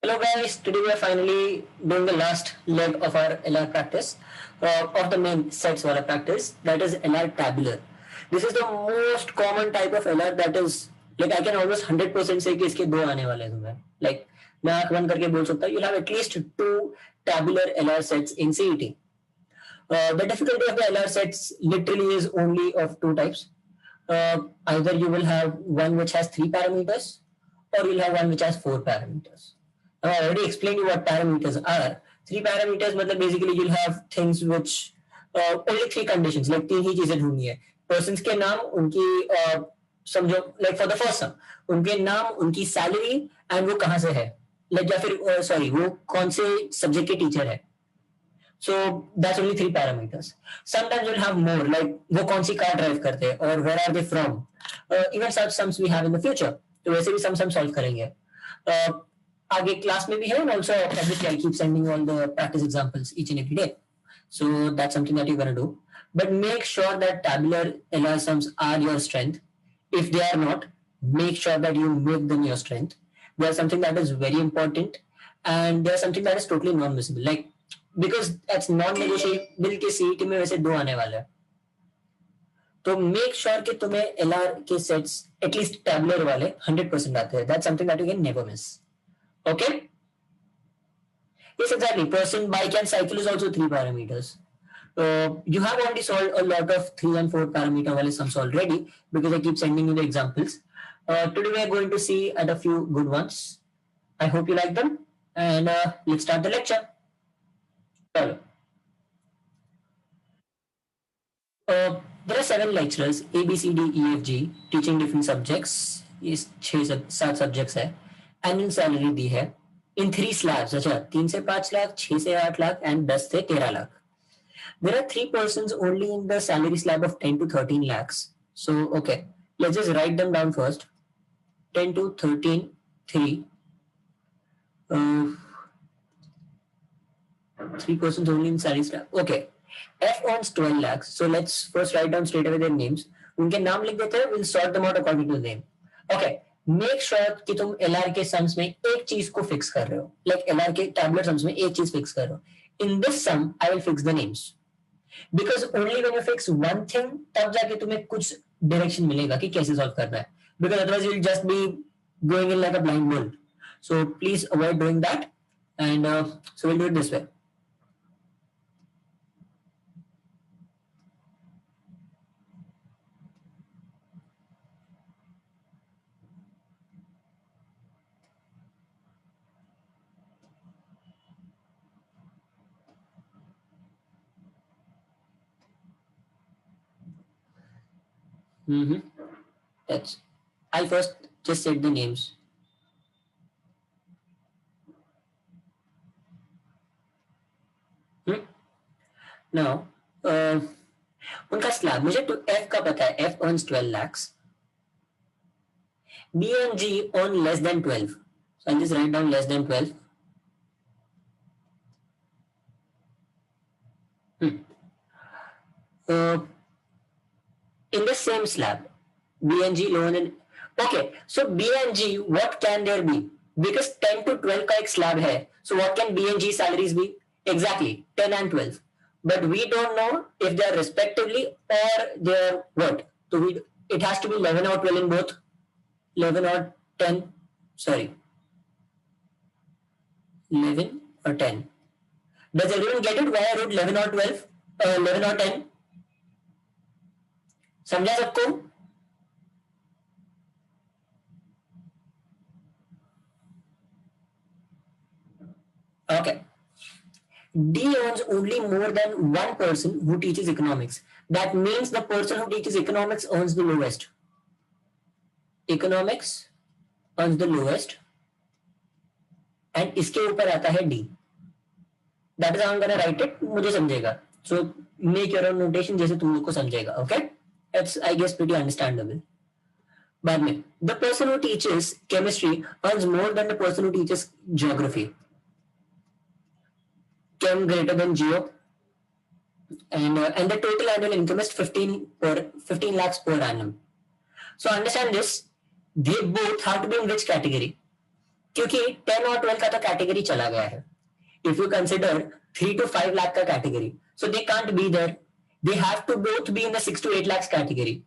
Hello guys, today we are finally doing the last leg of our LR practice, of the main sets wala practice, that is LR tabular. This is the most common type of LR that is, like I can almost 100% say कि इसके दो आने वाले हैं तुम्हें. Like मैं आंख बंद करके बोल सकता हूँ, you'll have at least two tabular LR sets in CET. The difficulty of the LR sets literally is only of two types. Either you will have one which has 3 parameters, or you'll have one which has 4 parameters. Now, I already explained you what parameters are. 3 parameters मतलब basically you'll have things which only 3 conditions, like 3 ही चीजें ढूंढनी है. Persons के नाम, उनकी समझो, like for the first sum, उनके नाम, उनकी salary and वो कहाँ से है, like या फिर sorry वो कौन से subject के teacher है. So that's only 3 parameters. Sometimes you'll have more, like वो कौन सी car drive करते हैं, or where are they from. Even such sums we have in the future. तो वैसे भी sum solve करेंगे. आगे क्लास में भी है, and also obviously I'll keep sending all the practice examples each and every day. So that's something that you're gonna do. But make sure that tabular LR sums are your strength. If they are not, make sure that you make them your strength. They are something that is very important, and they are something that is totally non-missable. Like because that's non-negotiable के CET में वैसे दो आने वाले हैं. तो make sure कि तुम्हें LR के सेट्स एटलीस्ट टैबुलर वाले 100% आते हैं. That's something that you can never miss. Okay? Yes, exactly. Person, bike and cycle is also 3 parameters. You have already solved a lot of 3 and 4 parameter wale sums already because I keep sending you the examples. Today we are going to see at a few good ones. I hope you like them, and let's start the lecture. There are 7 lecturers, A, B, C, D, E, F, G, teaching different subjects. इस 6-7 subjects है. Annual salary दी है in 3 slabs. अच्छा, 3 से 5 लाख, 6 से 8 lakh and 10 से 13 lakh. There are 3 persons only in the salary slab of 10 to 13 lakhs. So okay, let's just write them down first. 10 to 13, 3. 3 persons only in salary slab. Okay, F earns 12 lakhs. So let's first write down straight away their names. उनके नाम लिख देते हैं. We'll sort them out according to name. Okay. Make sure कि तुम LR के sums में एक चीज को फिक्स कर रहे हो. लाइक LR के टैबुलर सम्स में एक चीज फिक्स कर रहे हो. In this sum I will fix the names, because only when you fix one thing तब जाके तुम्हें कुछ डायरेक्शन मिलेगा कि कैसे सॉल्व करना है. Because otherwise you will just be going in like a blind world. So please avoid doing that, and so will do it this way. That's. I'll first just set the names. Now, उनका slab मुझे तो F का पता है. F earns 12 lakhs. B and G earn less than 12. So I'll just write down less than 12. In the same slab, B and G lower than. Okay, so B and G, what can there be? Because 10 to 12 का एक slab है. So what can B and G salaries be? Exactly, 10 and 12. But we don't know if they are respectively or they are what. So it has to be 11 or 12 in both. 11 or 10. Sorry. 11 or 10. Does everyone get it? Why I wrote 11 or 12? 11 or 10? समझा सबको? Okay. D owns only more than one person who teaches economics. That means the person who teaches economics earns the lowest. Economics earns the lowest. And इसके ऊपर आता है D. That is how I'm gonna write it. मुझे समझेगा. So make your own notation जैसे तुम लोग को समझेगा. Okay? That's I guess pretty understandable. बाद में the person who teaches chemistry earns more than the person who teaches geography. Chem greater than geo, and the total annual income is 15 lakhs per annum. So understand this. They both have to be in which category? क्योंकि 10 और 12 का तो category चला गया है. If you consider 3 to 5 lakh का category, so they can't be there. They have to both be in the 6 to 8 lakhs category.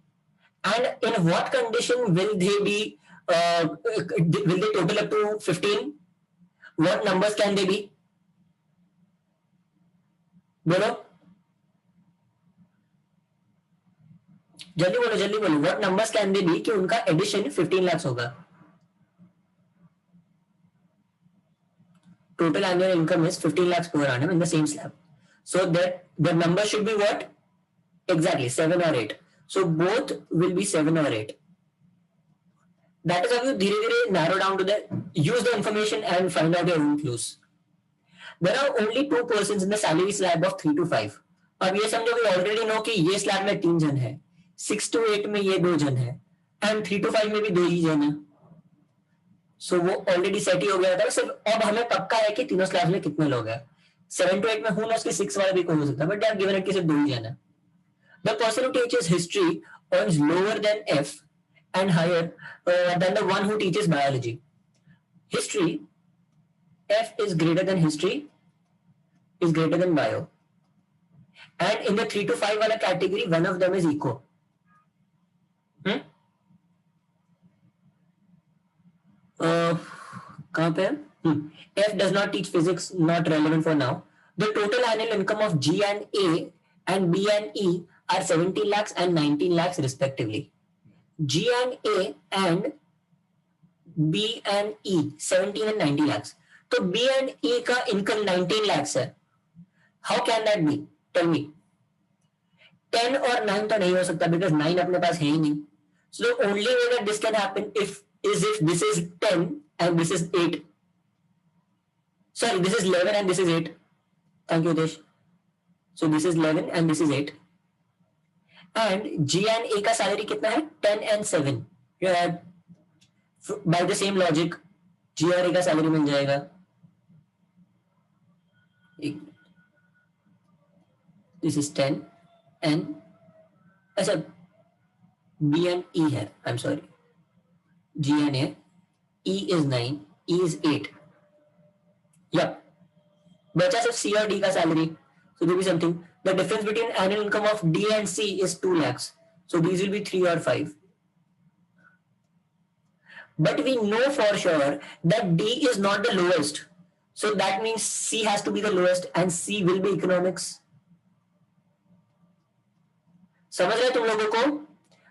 And in what condition will they be? Will they total up to 15? What numbers can they be? बोलो जल्दी बोलो. What numbers can they be कि उनका addition 15 lakhs होगा? Total annual income is 15 lakhs per annum in the same slab. So that the number should be what? Exactly 7 or 8. So both will be 7 or 8. That is how you धीरे-धीरे narrow down to the use the information and find out your own clues. There are only 2 persons in the salary slab of 3 to 5. अब ये समझो कि already know कि ये slab में 3 जन है, 6 to 8 में ये 2 जन है, and 3 to 5 में भी 2 ही जन है. सो वो ऑलरेडी सेट ही हो गया था. सिर्फ अब हमें पक्का है कि तीनों स्लैब्स में कितने लोग हैं. 7 to 8 में हूं ना, उसके 6 वाला भी कोई हो सकता है, but they have given it कि सिर्फ 2 ही जन है. The person who teaches history earns lower than F and higher than the one who teaches biology. History, F is greater than history, is greater than bio. And in the 3 to 5 wala category, one of them is eco. कहाँ पे है? F does not teach physics, not relevant for now. The total annual income of G and A and B and E are 17 lakhs and 19 lakhs respectively. G and A and B and E 17 and 90 lakhs. तो B and E का income 19 lakhs है. How can that be? Tell me. 10 और 9 तो नहीं हो सकता because 9 अपने पास है ही नहीं. So the only way that this can happen is if this is 10 and this is 8. Sorry, this is 11 and this is 8. Thank you, Udesh. So this is 11 and this is 8. And G and A का salary कितना है? 10 and 7. By the same logic, G और A का salary मिल जाएगा. This is 10 and अच्छा B and E है. I'm sorry. G and A. E is 9. E is 8. Yeah. बचा सिर्फ C और D का salary. So there will be something. The difference between annual income of D and C is 2 lakhs. So these will be 3 or 5. But we know for sure that D is not the lowest. So that means C has to be the lowest and C will be economics. समझ रहे तुम लोगों को?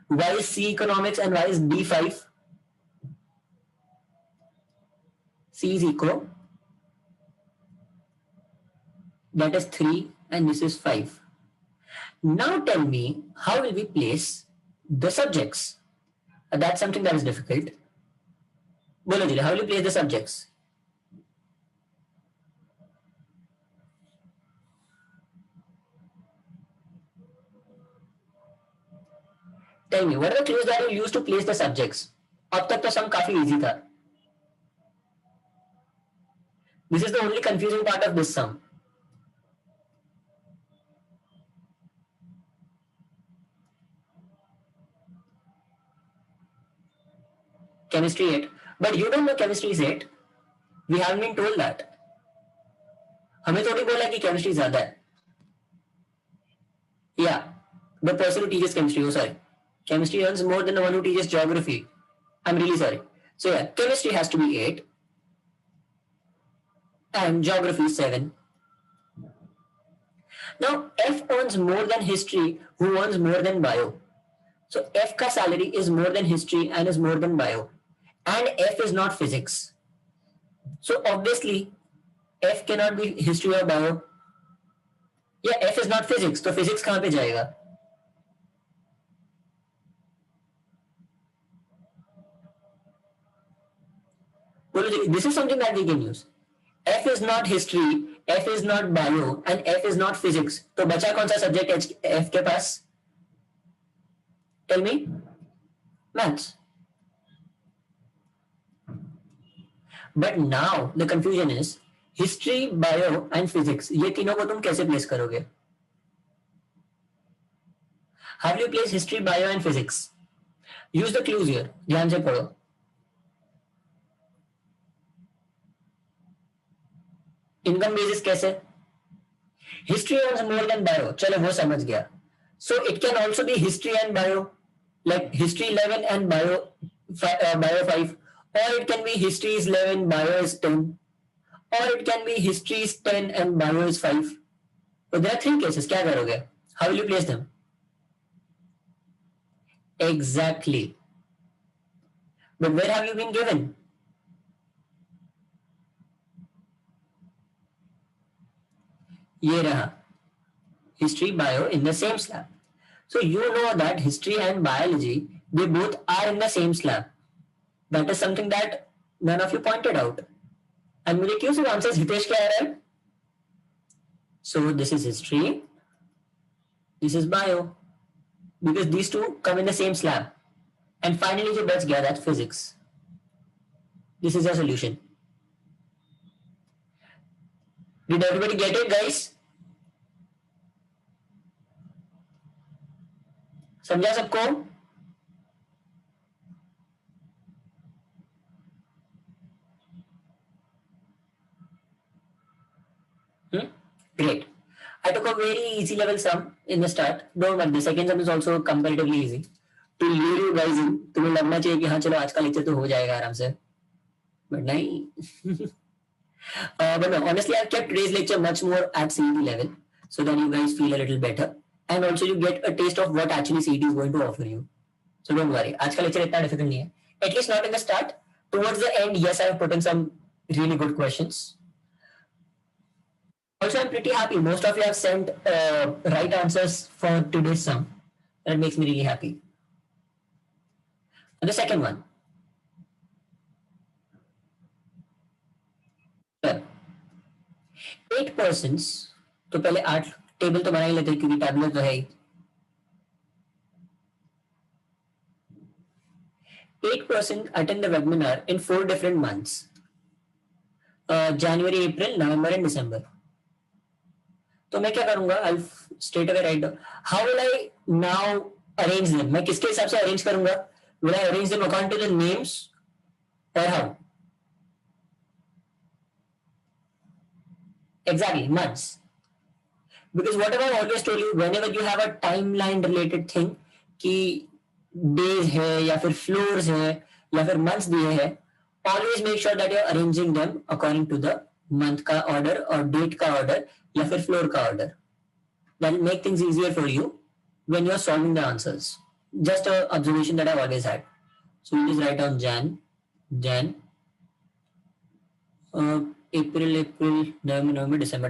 Why is C economics and why is D 5? C is eco. That is 3 and this is 5. Now tell me, how will we place the subjects? That's something that is difficult. बोलो जी, how will you place the subjects? Tell me, what are the clues that you use to place the subjects? अब तक तो सम काफी easy था. This is the only confusing part of this sum. Chemistry 8. But you don't know chemistry is 8. We haven't been told that. हमें थोड़ी बोला कि chemistry ज़्यादा है. Yeah, the person who teaches chemistry, oh sorry. Chemistry earns more than the one who teaches geography. I'm really sorry. So yeah, chemistry has to be 8. And geography 7. Now F earns more than history, who earns more than bio. So F ka salary is more than history and is more than bio. And F is not physics. So obviously F cannot be history or bio. Yeah, F is not physics. तो physics कहाँ पे जाएगा? This is something that we can use. F is not history, F is not bio, and F is not physics. तो बचा कौन सा subject F के पास? Tell me. Maths. But now the confusion is history, bio, and physics. ये तीनों को तुम कैसे प्लेस करोगे? How do you place history, bio, and physics? Use the clues here. ध्यान से पढ़ो. इनकम बेसिस कैसे? History earns more than bio, चलो वो समझ गया. So it can also be history and bio, like history 11 and bio 5, or it can be history is 11, bio is 10, or it can be history is 10 and bio is 5. So there are three cases. क्या करोगे? How will you place them? Exactly. But where have you been given? ये रहा history bio in the same slab. So you know that history and biology, they both are in the same slab. That is something that none of you pointed out. And मुझे क्यों सिर्फ answer Hitesh क्या आ रहा है? So this is history, this is bio, because these two come in the same slab. And finally जो बच गया, that's physics. This is your solution. Did everybody get it, guys? समझा सबको? Great. I took a very easy level sum in the start. Don't worry, the second sum is also comparatively easy. To lure you guys in, तुम्हें लगना चाहिए कि हाँ चलो आज का लेक्चर तो हो जाएगा आराम से, but नहीं. But no, honestly, I've kept today's lecture much more at CET level, so that you guys feel a little better, and also you get a taste of what actually CET is going to offer you. So don't worry, आज का lecture इतना difficult नहीं है. At least not in the start. Towards the end, yes, I have put in some really good questions. Also, I'm pretty happy. Most of you have sent right answers for today's sum. That makes me really happy. And the second one. 8 persons, तो पहले 8 table तो बना ही लेते क्योंकि tablet तो है ही. 8 persons attend the webinar in 4 different months. January, April, November and December. तो मैं क्या करूंगा? I'll straight away write down. How will I now arrange them? मैं किसके हिसाब से arrange करूंगा? Will I arrange them according to the names or how? Exactly, months. Because whatever I always told you, whenever you have a timeline related thing, कि days है या फिर floors है या फिर months दिए हैं, always make sure that you're arranging them according to the month का order और date का order या फिर floor का order. That will make things easier for you when you're solving the answers. Just an observation that I've always had. So we just write down Jan, April, November, December.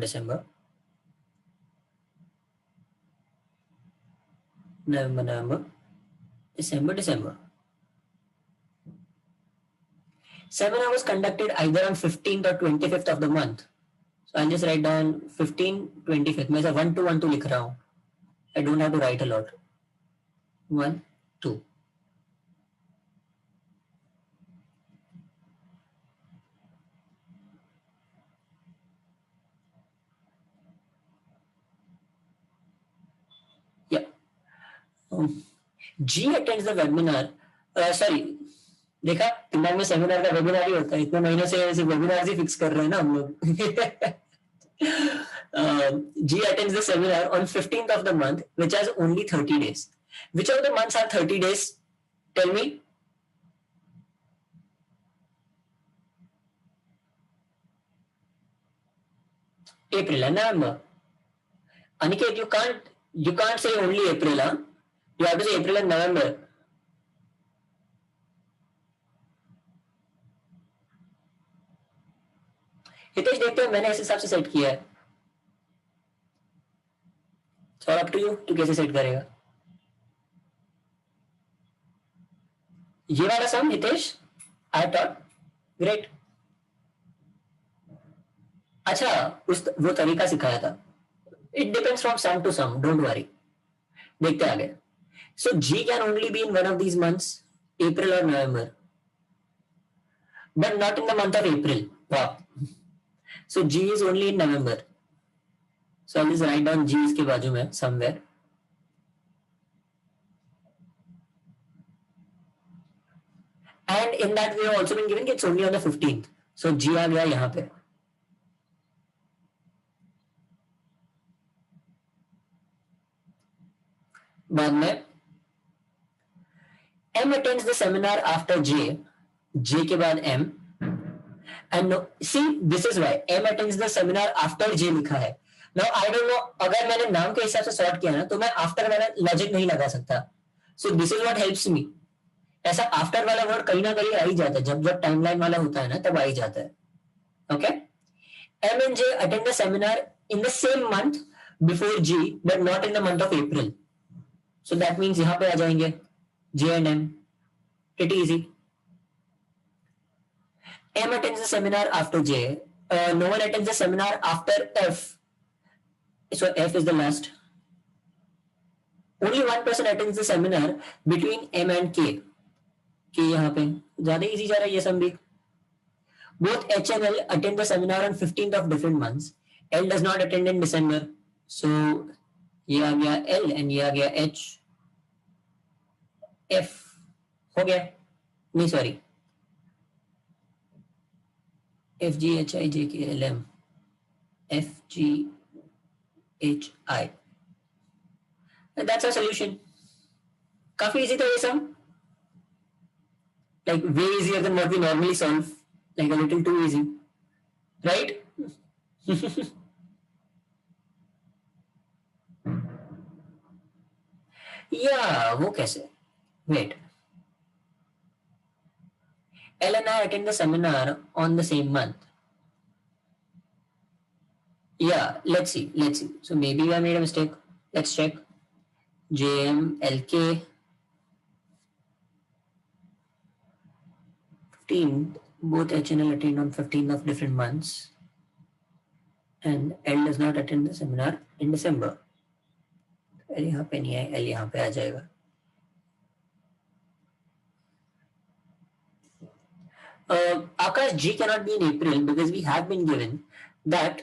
November, December. Seminar was conducted either on 15th or 25th of the month. So I'll just write down 15, 25th. मैं 1 to 1 to लिख रहा हूँ. I don't have to write a lot. 1, 2. Yeah. G attends the webinar. Sorry. देखा दिमाग में seminar का webinar ही होता है. इतने महीनों से ऐसे वेबिनार ही फिक्स कर रहे हैं ना हम लोग. G attends the seminar on 15th of the month, which has only 30 days. Which of the months have 30 days? Tell me. April and November. Aniket, you can't say only April, huh? You have to say April and November. Hitesh देखते हैं, मैंने इस हिसाब से set किया है. So up to you, तू कैसे सेट करेगा? ये वाला सम हितेश I thought great. अच्छा वो तरीका सिखाया था. It depends from sum to sum, don't worry. देखते आगे. So G can only be in one of these months, April or November, but not in the month of April. Wow. So G is only in November. So I'll just write down G इसके बाजू में somewhere. And in that we have also been given it's only on the 15th. So G आ गया यहाँ पे. बाद में M attends the seminar after J के बाद M, and no, see this is why M attends the seminar after J लिखा है. Now I don't know, अगर मैंने नाम के हिसाब से सॉर्ट किया ना तो मैं आफ्टर वाला लॉजिक नहीं लगा सकता. So this is what helps me. ऐसा आफ्टर वाला वर्ड कहीं ना कहीं आ ही जाता है, जब जब टाइमलाइन वाला होता है ना तब आ ही जाता है. Okay, M and J attend the seminar in the same month before G but not in the month of April. So that means यहाँ पे आ जाएंगे J and M. Pretty easy. M attends the seminar after J. No one attends the seminar after F. So F is the last. Only one person attends the seminar between M and K. K यहाँ पे ज़्यादा easy जा रहा है ये सब भी. Both H and L attend the seminar on 15th of different months. L does not attend in December. So ये आ गया L and ये आ गया H. F हो गया, नहीं sorry, F G H I J K L M, F G H I. That's our solution. काफी easy था ये सब, like way easier than what we normally solve, like a little too easy, right? Yeah, वो कैसे? Wait. L and I attend the seminar on the same month. Yeah, let's see. So maybe I made a mistake. Let's check. JM, LK, 15, both H and L attend on 15th of different months. And L does not attend the seminar in December. L यहाँ पे नहीं है, L यहाँ पे आ जाएगा. Akash, G cannot be in April because we have been given that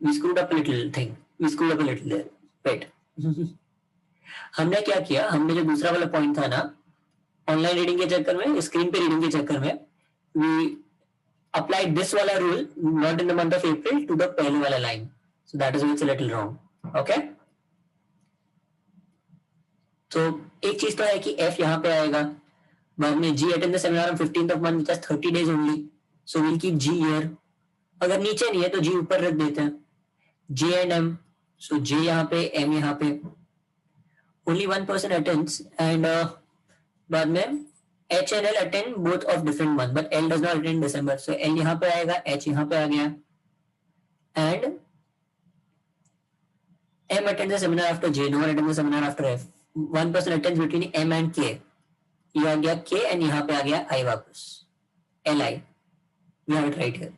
we screwed up a little thing. We screwed up a little there. Wait. हमने क्या किया, हमने जो दूसरा वाला पॉइंट था ना, ऑनलाइन रीडिंग के चक्कर में, स्क्रीन पे रीडिंग के चक्कर में, we applied this wala rule not in the month of April to the पहले वाला line. So that is why it's a little wrong. Okay? So एक चीज तो है कि F यहाँ पे आएगा, बाद में G attend the seminar on 15th of month, which has 30 days only. So we'll keep G here. अगर नीचे नहीं है तो G ऊपर रख देते हैं. J and M. So J यहाँ पे, M यहाँ पे. Only one person attends and बाद में H and L attend both of different month, but L does not attend December. So L यहाँ पे आएगा, H यहाँ पे आ गया, and M attends the seminar after J. No one attends the seminar after F. One person attends between M and K. ये आ गया K and यहाँ पे आ गया I वापस. Li. We have it right here.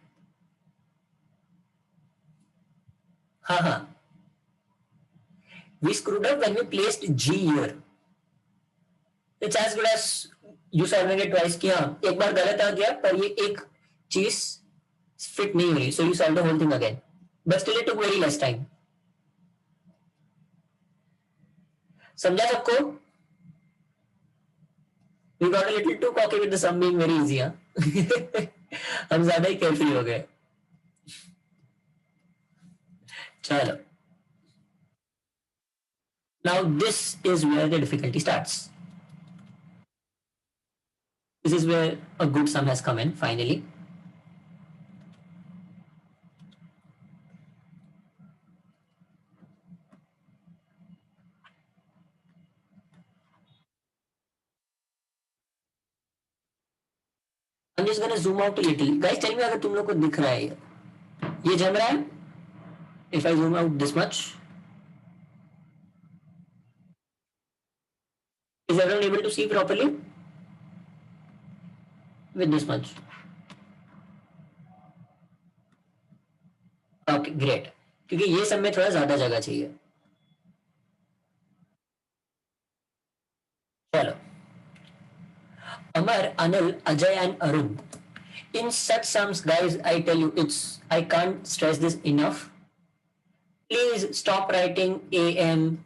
हाँ. We screwed up when we placed G here. It's as good as you solving it twice कि हाँ एक बार गलत आ गया पर ये एक चीज फिट नहीं हुई, so you solve the whole thing again. But still it took very less time. समझा सबको? We got a little too cocky with the sum being very easy, हाँ? हम ज्यादा ही केयरफुल हो गए. चलो. Now this is where the difficulty starts. This is where a good sum has come in finally. I'm just gonna zoom out a little. Guys, tell me अगर तुम लोग को दिख रहा है ये जम रहा है? If I zoom out this much, is everyone able to see properly? With this much. Okay, great. क्योंकि ये सब में थोड़ा ज्यादा जगह चाहिए. चलो. Amar, Anil, Ajay and Arun. In such sums, guys, I tell you, I can't stress this enough. Please stop writing AM,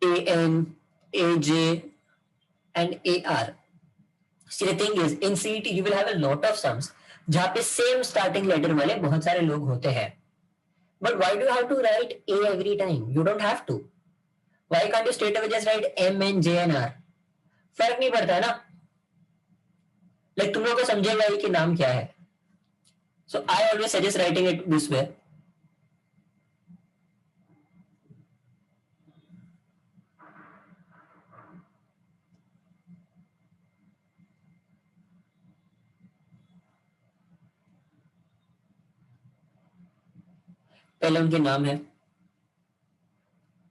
AN, AJ and AR. See, the thing is, in CET you will have a lot of sums जहाँ पे same starting letter वाले बहुत सारे लोग होते हैं. But why do you have to write A every time? You don't have to. Why can't you straight away just write M and J and R? फर्क नहीं पड़ता है ना. Like तुम लोगों को समझेगा ही कि नाम क्या है. So I always suggest writing it this way. पहले उनके नाम है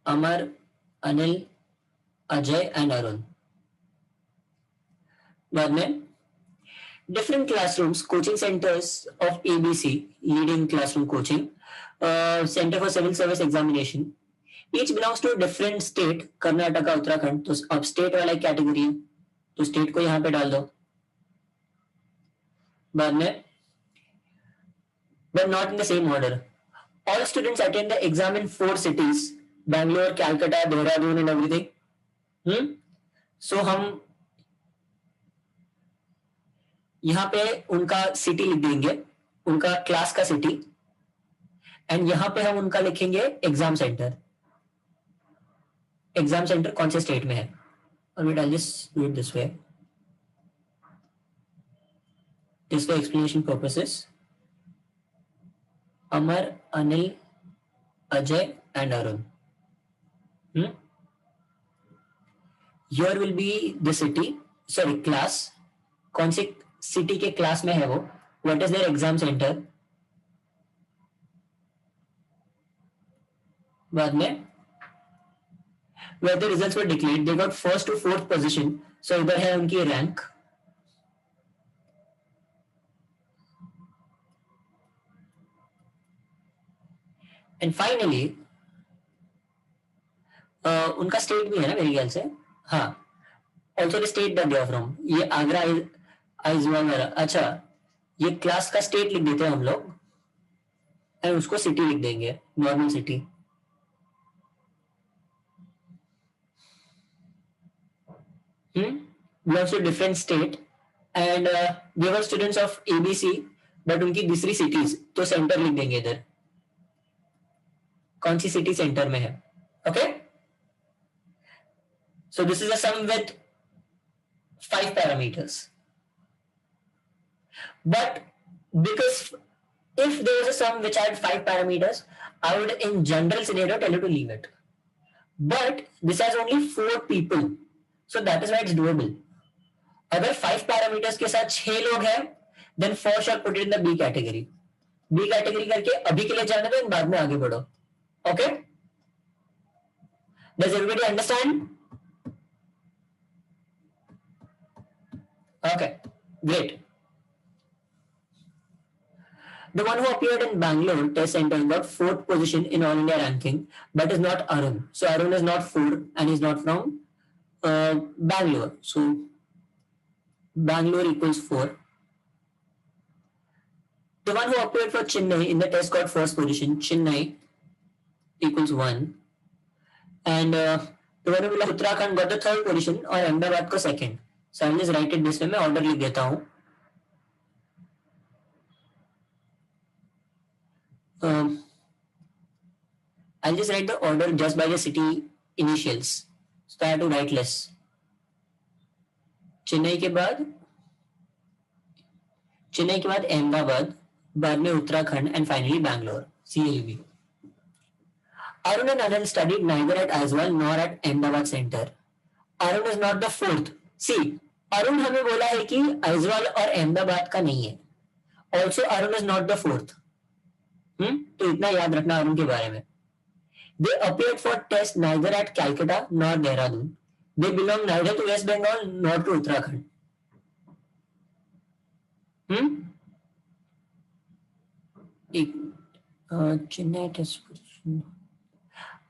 अमर, अनिल, अजय एंड अरुण. बाद में different classrooms, coaching centers of ABC, leading classroom coaching, Center for Civil Service Examination. Each belongs to a different state. Karnataka, Uttarakhand. तो अब स्टेट वाला कैटेगरी है तो स्टेट को यहाँ पे डाल दो. बाद में but not in the same order. All students attend the exam in 4 cities: Bangalore, Calcutta, Dehradun and everything. So हम यहाँ पे उनका सिटी लिख देंगे, उनका क्लास का सिटी, एंड यहाँ पे हम उनका लिखेंगे एग्जाम सेंटर. एग्जाम सेंटर कौन से स्टेट में है. और I'll just do it this way. This for explanation purposes. Amar, Anil, Ajay and Arun. Here will be the city, sorry, class. कौन सी सिटी के क्लास में है वो. What is their exam centre. बाद में where the results were declared, they got first to fourth position. So इधर है उनकी रैंक. एंड फाइनली उनका स्टेट भी है ना मेरे ख्याल से. हाँ, also the state that they are from. ये आगरा आइजवाल. अच्छा, ये क्लास का स्टेट लिख देते हैं हम लोग एंड उसको सिटी लिख देंगे, normal city. belongs to different state and they were students of ABC but उनकी दूसरी cities तो सेंटर लिख देंगे इधर. कौन सी सिटी सेंटर में है. Okay, so this is a sum with 5 parameters. But because if there was a sum which had 5 parameters, I would in general scenario tell you to leave it. But this has only 4 people, so that is why it's doable. अगर 5 parameters के साथ 6 लोग हैं, then for sure put it in the B category. B category करके अभी के लिए जाने दो, बाद में आगे बढ़ो. Okay? Does everybody understand? Okay, great. The one who appeared in Bangalore test center got 4th position in All India ranking, but is not Arun. So Arun is not 4 and he's not from Bangalore. So Bangalore equals 4. The one who appeared for Chennai in the test got 1st position. Chennai equals 1. And the one who belongs to Uttarakhand got the 3rd position और Ahmedabad को 2nd. So I'll just write it this way. मैं order लिख देता हूँ. I'll just write the order just by the city initials. So I have to write less. Chennai के बाद अहमदाबाद, बाद में Uttarakhand and finally Bangalore. CLB. Arun and Anil studied neither at Aizwal nor at Ahmedabad Center. Arun is not the 4th. See, Arun हमें बोला है कि Aizwal और अहमदाबाद का नहीं है. Also Arun is not the 4th. तो इतना याद रखना अरुण के बारे में. They appeared for test neither at Calcutta nor Dehradun. They belong neither to West Bengal nor to Uttarakhand. Chennai test.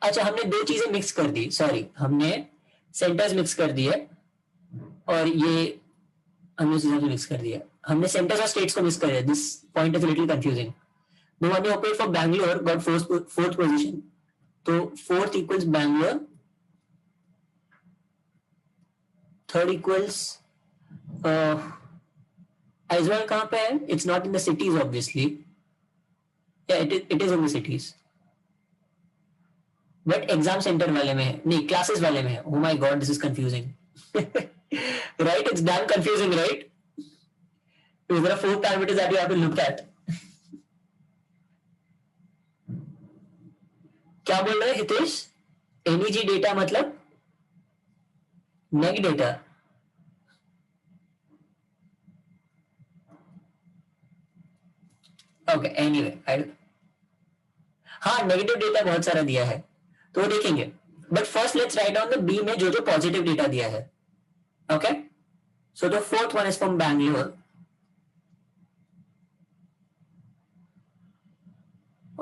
अच्छा, हमने 2 चीजें मिक्स कर दी. सॉरी, हमने सेंटर्स मिक्स कर दिए और ये हमने चीजें मिक्स कर दिया. हमने सेंटर्स और स्टेट्स को मिक्स कर दिया. This point is little confusing. The one who appeared for Bangalore got 4th position. So 4th equals Bangalore. Third equals Aizawl कहाँ पे है? It's not in the cities obviously, या it is in the cities, but exam centre वाले में है, नहीं classes वाले में है. Oh my God, this is confusing. Right, it's damn confusing, right? There are 4 parameters that you have to look at. क्या बोल रहे हैं हितेश? एनईजी डेटा मतलब नेग डेटा. ओके, एनीवे, हाँ नेगेटिव डेटा बहुत सारा दिया है तो वो देखेंगे, but first let's write on the B में जो जो पॉजिटिव डेटा दिया है. Okay, so the fourth one is from Bangalore.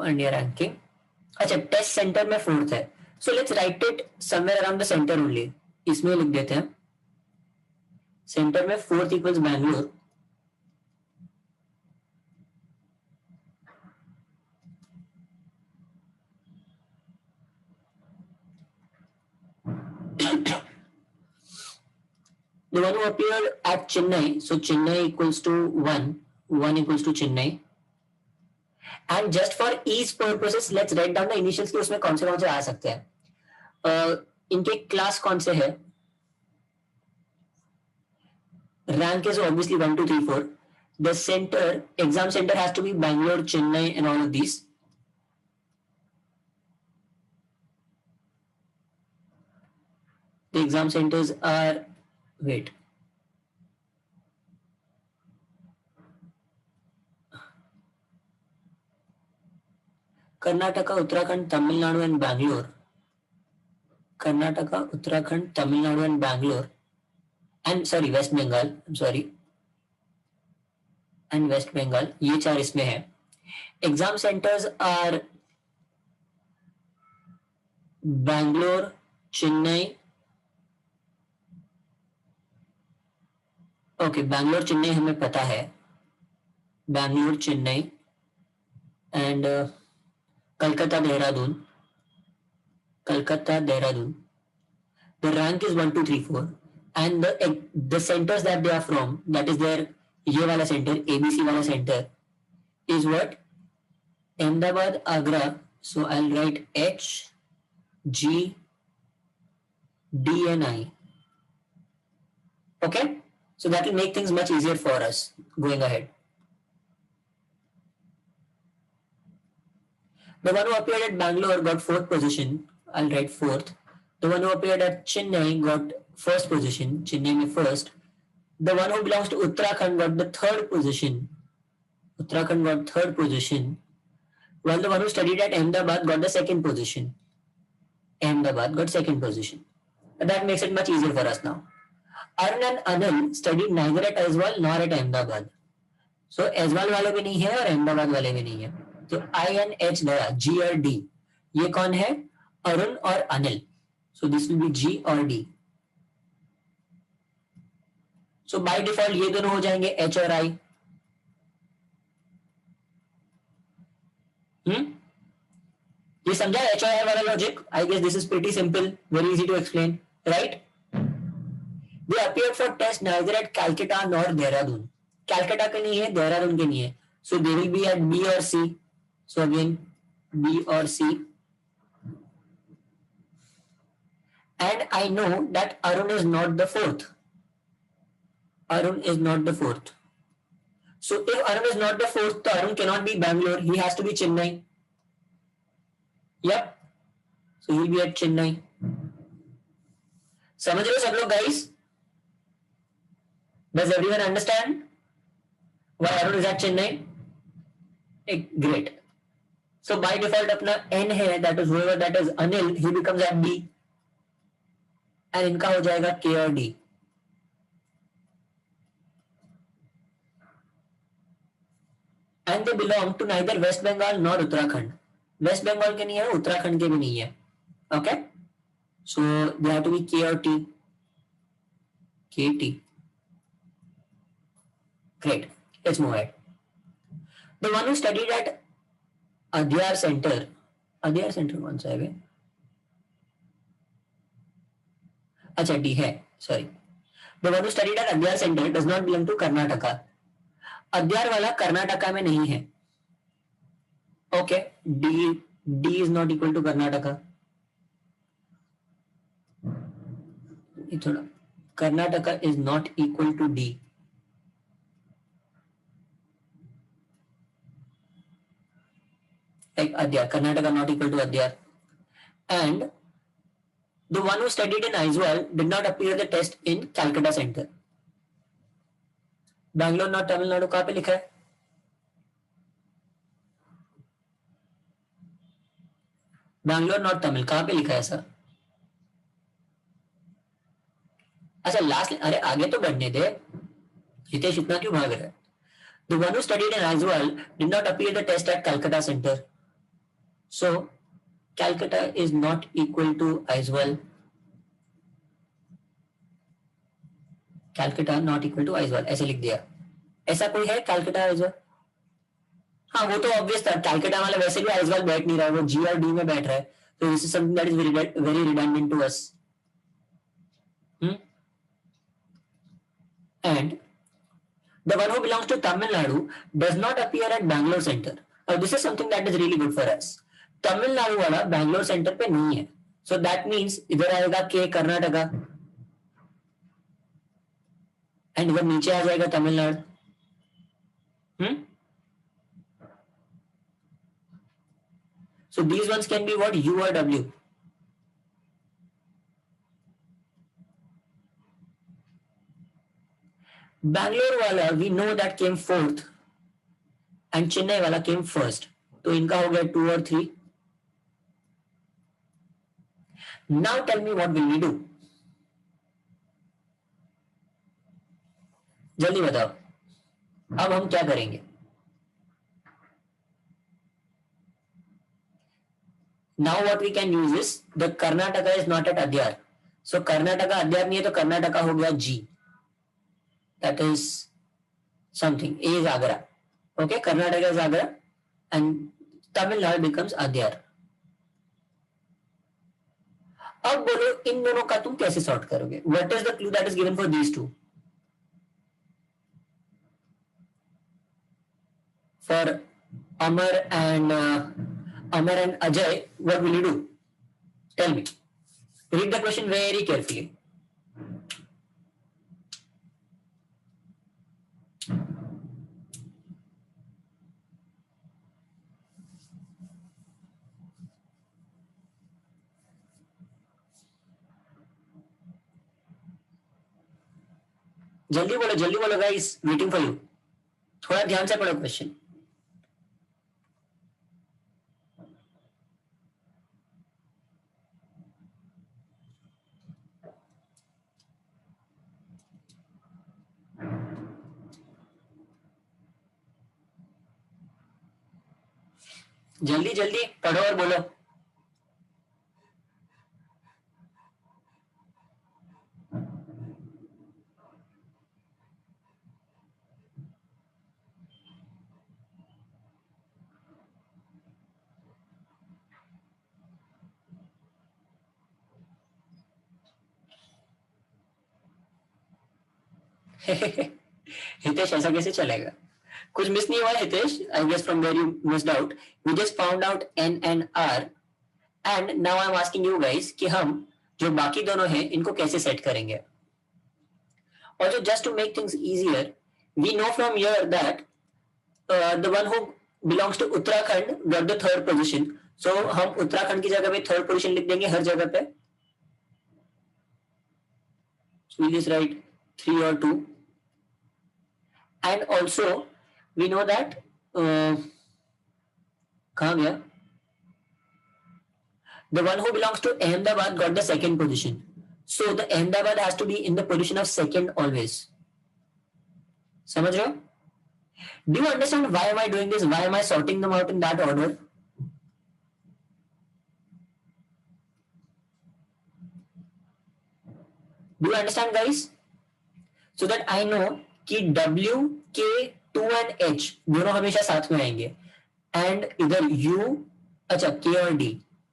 India ranking. अच्छा, टेस्ट सेंटर में फोर्थ है, so let's write it somewhere around the centre only. इसमें लिख देते हैं सेंटर में fourth equals Bangalore. The one who appeared at Chennai, so Chennai equals to 1 equals to Chennai. And just for ease purposes, let's write down the initials कि उसमें कौन से आ सकते हैं. इनके क्लास कौन से है? Rank is obviously 1, 2, 3, 4. The center, exam center has to be Bangalore, Chennai, and all of these. The exam centers are, wait. Karnataka, Uttarakhand, Tamil Nadu, and Bangalore. Karnataka, Uttarakhand, Tamil Nadu, and Bangalore. And sorry, West Bengal. I'm sorry. And West Bengal. ये 4 इसमें है. Exam centers are Bangalore, Chennai. ओके, बैंगलोर चेन्नई हमें पता है. Bangalore Chennai and Calcutta Dehradun. Calcutta Dehradun. The rank is 1, 2, 3, 4 and the centres that they are from, that is there, ये वाला centre ABC वाला centre is what? Ahmedabad, Agra. So I will write H G D N I. Okay, so that will make things much easier for us going ahead. The one who appeared at Bangalore got 4th position. I'll write 4th. The one who appeared at Chennai got 1st position. Chennai mein 1st. The one who belongs to Uttarakhand got the 3rd position. Uttarakhand got 3rd position. While the one who studied at Ahmedabad got the 2nd position. Ahmedabad got 2nd position. That makes it much easier for us now. Arun and Anil studied neither at Aizwal nor at Ahmedabad. So Aizwal वाले भी नहीं है और अहमदाबाद वाले भी नहीं है. तो INH गया, G और D. ये कौन है? अरुण और Anil. So this will be G और D. So by default ये दोनों हो जाएंगे H और I. ये समझा H और I वाला logic? I guess this is pretty simple, very easy to explain, right? They appeared for test neither at Calcutta nor Dehradun. Calcutta के नहीं है, देहरादून के नहीं है. So they will be at B or C. So again B or C. And I know that Arun is not the 4th. Arun is not the 4th. So if Arun is not the 4th, तो Arun cannot be Bangalore. He has to be Chennai. Yep. So he will be at Chennai. समझ रहे हो सब लोग guys? Does everyone understand why Arun is at Chennai? Great. So by default अपना N है, that is whoever that is Anil, he becomes at B. And इनका हो जाएगा K और D. And they belong to neither West Bengal nor Uttarakhand. West Bengal के नहीं है, उत्तराखंड के भी नहीं है. Okay? So they have to be K or T. KT. Great. Let's move ahead. The one who studied at Adyar Center. Adyar Center कौन सा है? अच्छा D है. Sorry. The one who studied at Adyar Center does not belong to Karnataka. Adyar वाला कर्नाटका में नहीं है. Okay, D is not equal to Karnataka. थोड़ा Karnataka is not equal to D. Like Adyar, Karnataka not equal to Adyar. And the one who studied in Aizawl did not appear the test in Calcutta Center. Bangalore not Tamil Nadu कहाँ पे लिखा है? Bangalore not Tamil कहाँ पे लिखा है sir? अच्छा last, अरे आगे तो बढ़ने दे हितेश, इतना क्यों भाग रहा है? The one who studied in Aizawl did not appear the test at Calcutta Center. So Calcutta is not equal to Aizawl. Calcutta not equal to Aizawl ऐसे लिख दिया. ऐसा कोई है Calcutta Aizawl? हाँ वो तो ऑब्वियस था, कैलकाटा वाला वैसे भी आइजवाल बैठ नहीं रहा है, वो जी और डी में बैठ रहा है. तो this is something that is very redundant to us. And the one who belongs to Tamil Nadu does not appear at Bangalore centre. और this is something that is really good for us. Tamil Nadu वाला बैंगलोर सेंटर पे नहीं है, सो दैट मीन्स इधर आएगा के Karnataka and इधर नीचे आ जाएगा Tamil Nadu. So these ones can be what? U or W. Bangalore वाला we know that came fourth and Chennai वाला came first. तो इनका हो गया 2 और 3. Now tell me what will we do? जल्दी बताओ अब हम क्या करेंगे. Now what we can use is the Karnataka is not at Adyar. So Karnataka Adyar नहीं है तो कर्नाटका हो गया G. That is something. A is Agra. Okay, Karnataka is Agra and Tamil Nadu becomes Adyar. अब बोलो इन दोनों का तुम कैसे सॉर्ट करोगे? What is the clue that is given for these two? For Amar and Ajay, what will you do? Tell me. Read the question very carefully. जल्दी बोलो guys, waiting for you. थोड़ा ध्यान से पढ़ो क्वेश्चन. जल्दी जल्दी पढ़ो और बोलो. हितेश ऐसा कैसे चलेगा? कुछ मिस नहीं हुआ Hitesh? I guess from where you missed out. We just found out N and R and now I am asking you guys कि हम जो बाकी दोनों हैं इनको कैसे सेट करेंगे. Also just to make things easier, we know from here that the one who belongs to Uttarakhand got the third position. So हम उत्तराखंड की जगह पे थर्ड पोजीशन लिख देंगे हर जगह पे. So we'll just write 3 or 2. And also we know that कहाँ गया? The one who belongs to Ahmedabad got the second position. So the Ahmedabad has to be in the position of second always. समझ रहे हो? Do you understand why am I doing this? Why am I sorting them out in that order? Do you understand guys? So that I know कि W, K, 2 and H दोनों हमेशा साथ में आएंगे. And इधर U, अच्छा K और D.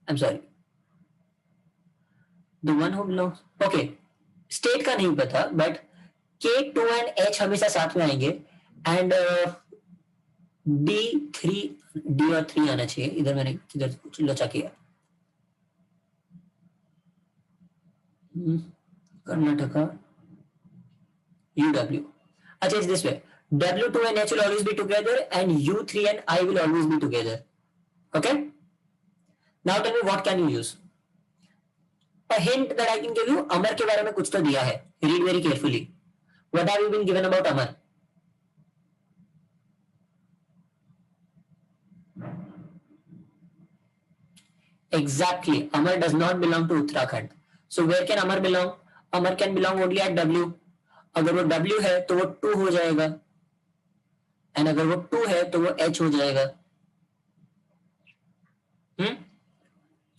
I'm sorry. The one who belongs, okay, state का नहीं पता बट K2 एंड H हमेशा साथ में आएंगे एंड D3 D और 3 आना चाहिए. इधर मैंने किधर कुछ लोचा किया. कर्नाटका UW. अच्छा, it's this way. W2 and H will always be together and U3 and I will always be together. Okay? Now tell me what can you use? A hint that I can give you, अमर के बारे में कुछ तो दिया है. Read very carefully. What have you been given about Amar? Exactly. Amar does not belong to Uttarakhand. So where can Amar belong? Amar can belong only at W. अगर वो W है तो वो 2 हो जाएगा. एंड अगर वो 2 है तो वो H हो जाएगा.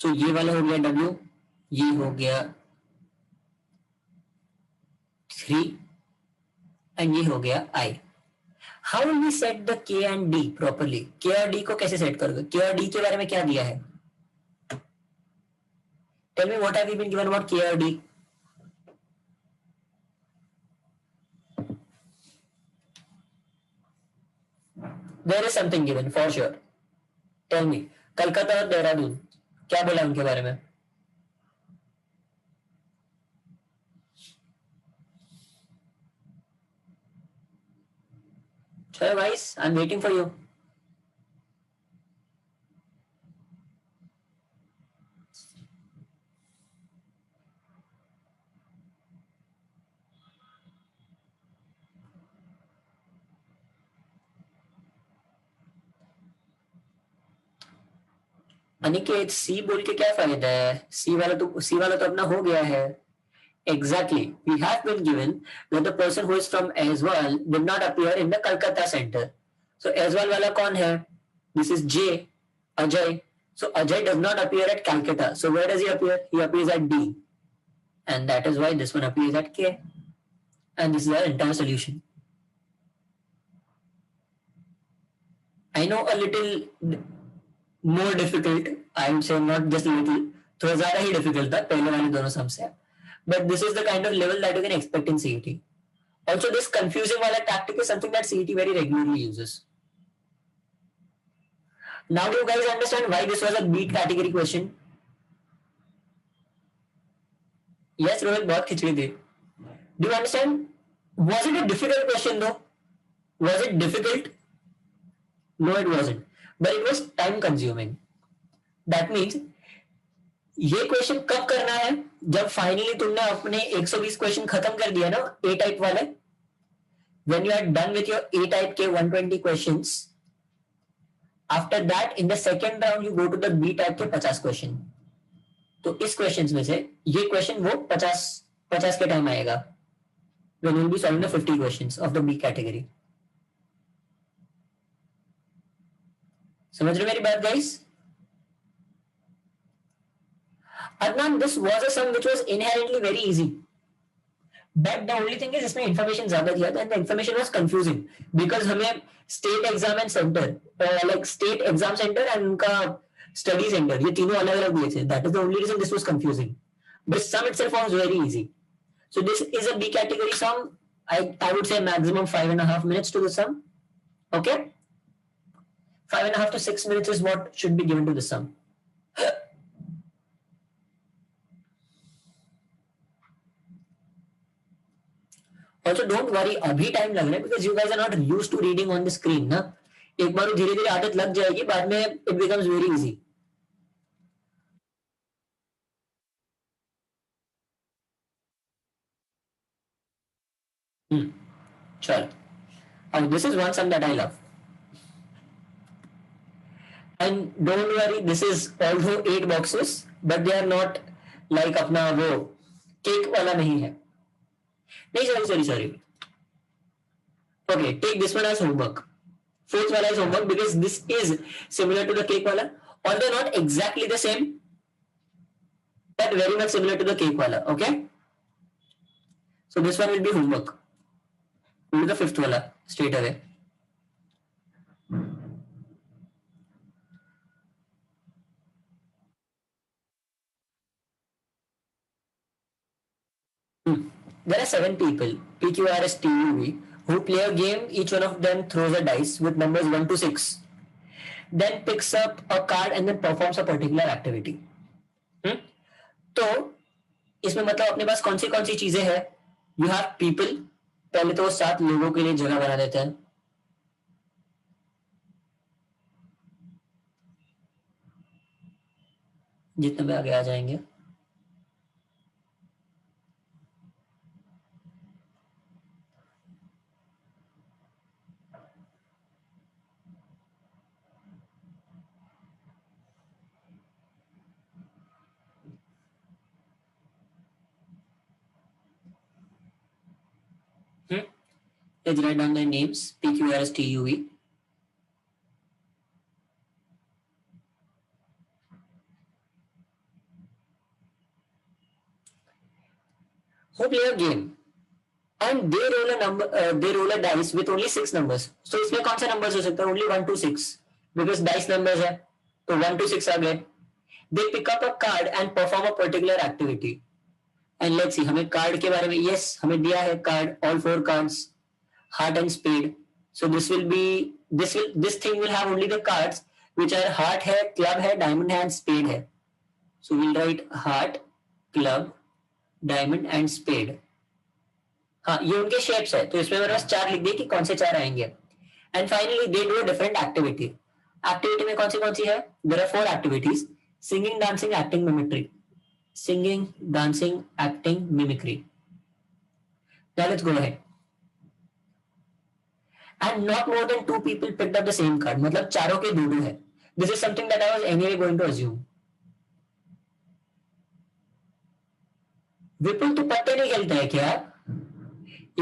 तो ये वाला हो गया W, ये हो गया 3 एंड ये हो गया I. How will we set the K and D properly? K और D को कैसे सेट करोगे? K और D के बारे में क्या दिया है? Tell me what have you been given about K और D? There is something given for sure. Tell me. Calcutta और देहरादून क्या बोला उनके बारे में? चलो guys, I'm waiting for you. Aniket, सी बोल के क्या फायदा है? सी वाला तो अपना हो गया है. Exactly. We have been given that the person who is from Aizawl did not appear in the Calcutta center. So Aizawl wala kaun hai? This is J, Ajay. So Ajay does not appear at Calcutta. So where does he appear? He appears at D. And that is why this one appears at K. And this is our entire solution. I know a little more difficult. I would say not just a little. थोड़ा ज़्यादा ही difficult था पहले वाले दोनों sum से. But this is the kind of level that you can expect in CET. Also, this confusing wala tactic is something that CET very regularly uses. Now, do you guys understand why this was a beat category question? Yes, Rohit, बहुत खिचड़ी थी. Do you understand? Was it a difficult question though? Was it difficult? No, it wasn't. But it was time consuming. That means ये question कब करना है? जब finally तुमने अपने 120 question खत्म कर दिया ना ए टाइप वाले. When you are done with your A type के 120 questions, after that in the second round you go to the B type के 50 क्वेश्चन. तो इस क्वेश्चंस में से ये क्वेश्चन वो 50 के टाइम आएगा. When you will be solving the 50 questions of the B category. समझ रहे मेरी बात guys? Adnan, this was a sum which was inherently very easy. But the only thing is इसमें information ज़्यादा दिया था and the information was confusing because हमें state exam and center, like state exam center and उनका study center ये तीनों अलग अलग दिए थे. That is the only reason this was confusing. But sum itself was very easy. So this is a B category sum. I would say maximum 5.5 minutes to the sum. Okay, 5.5 to 6 minutes is what should be given to the sum. Also, don't worry, अभी time लग रहा है because you guys are not used to reading on the screen ना. एक बार धीरे धीरे आदत लग जाएगी, बाद में it becomes very easy. चलो, and this is one sum that I love. And don't worry, this is although 8 boxes, but they are not like अपना वो केक वाला नहीं है. नहीं, sorry. Okay, take this one as homework. Fourth wala is homework because this is similar to the cake wala, although not exactly the same, but very much similar to the cake wala. Okay, so this one will be homework. We'll do the fifth wala straight away. there are 7 people, PQRSTUV, who play a game. Each one of them throws a dice with numbers 1 to 6, then picks up a card and then performs a particular activity. तो इसमें मतलब अपने पास कौन सी चीजें हैं? You have people, पहले तो 7 लोगों के लिए जगह बना देते हैं. जितने में आगे आ जाएंगे. Let's write down their names. PQRSTUV. Who play a game and they roll a number. They roll a dice with only 6 numbers. So इसमें कौन से numbers हो सकते हैं? Only 1 to 6 because dice numbers है. तो 1 to 6 आ गए. They pick up a card and perform a particular activity. And let's see, हमें कार्ड के बारे में, yes, हमें दिया है card, all 4 cards, heart and spade. So this thing will have only the cards which are heart है, club है, diamond है and spade है. So we'll write heart, club, diamond and spade. हाँ, ये उनके शेप्स है, तो इसमें मेरे पास 4 लिख दिए कि कौन से 4 आएंगे. And finally they do a different activity. Activity में कौन सी है? There are 4 activities: singing, dancing, acting, mimicry. Singing, dancing, acting, mimicry. Now let's go ahead. And not more than 2 people picked up the same card. मतलब चारों के दो है. This is something that I was anyway going to assume. विपुल तो पत्ते नहीं खेलता है क्या?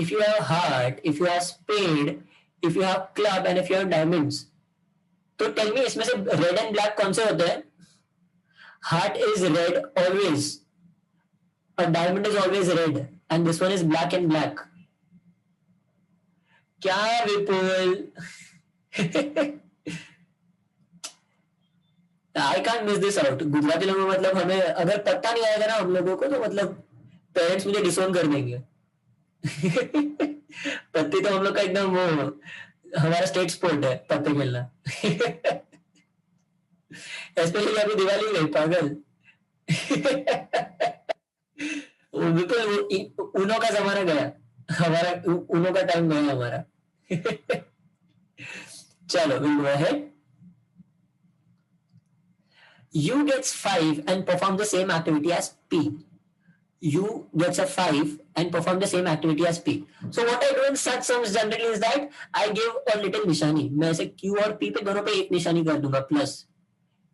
If you have heart, if you have spade, if you have club and if you have diamonds, तो tell me इसमें से red and black कौन से होते हैं? Heart is red always. A diamond is always red. And this one is black and black. क्या विपुल? I can't miss this out. Gujarati लोगों में मतलब हमें अगर पता नहीं आएगा ना हम लोगों को, तो मतलब पेरेंट्स मुझे डिसोन कर देंगे. पत्ती तो हम लोग का एकदम वो हमारा स्टेट स्पोर्ट है, पत्ते खेलना. स्पेशली अभी दिवाली गई पागल. बिल्कुल उनो का जमाना गया, हमारा उनो का टाइम गया हमारा. चलो we'll go ahead. U gets 5 and perform the same activity as P. U gets a 5 and perform the same activity as P. So what I do in such sums generally is that I give a little निशानी. मैं ऐसे Q और P पे दोनों पे एक निशानी कर दूंगा प्लस.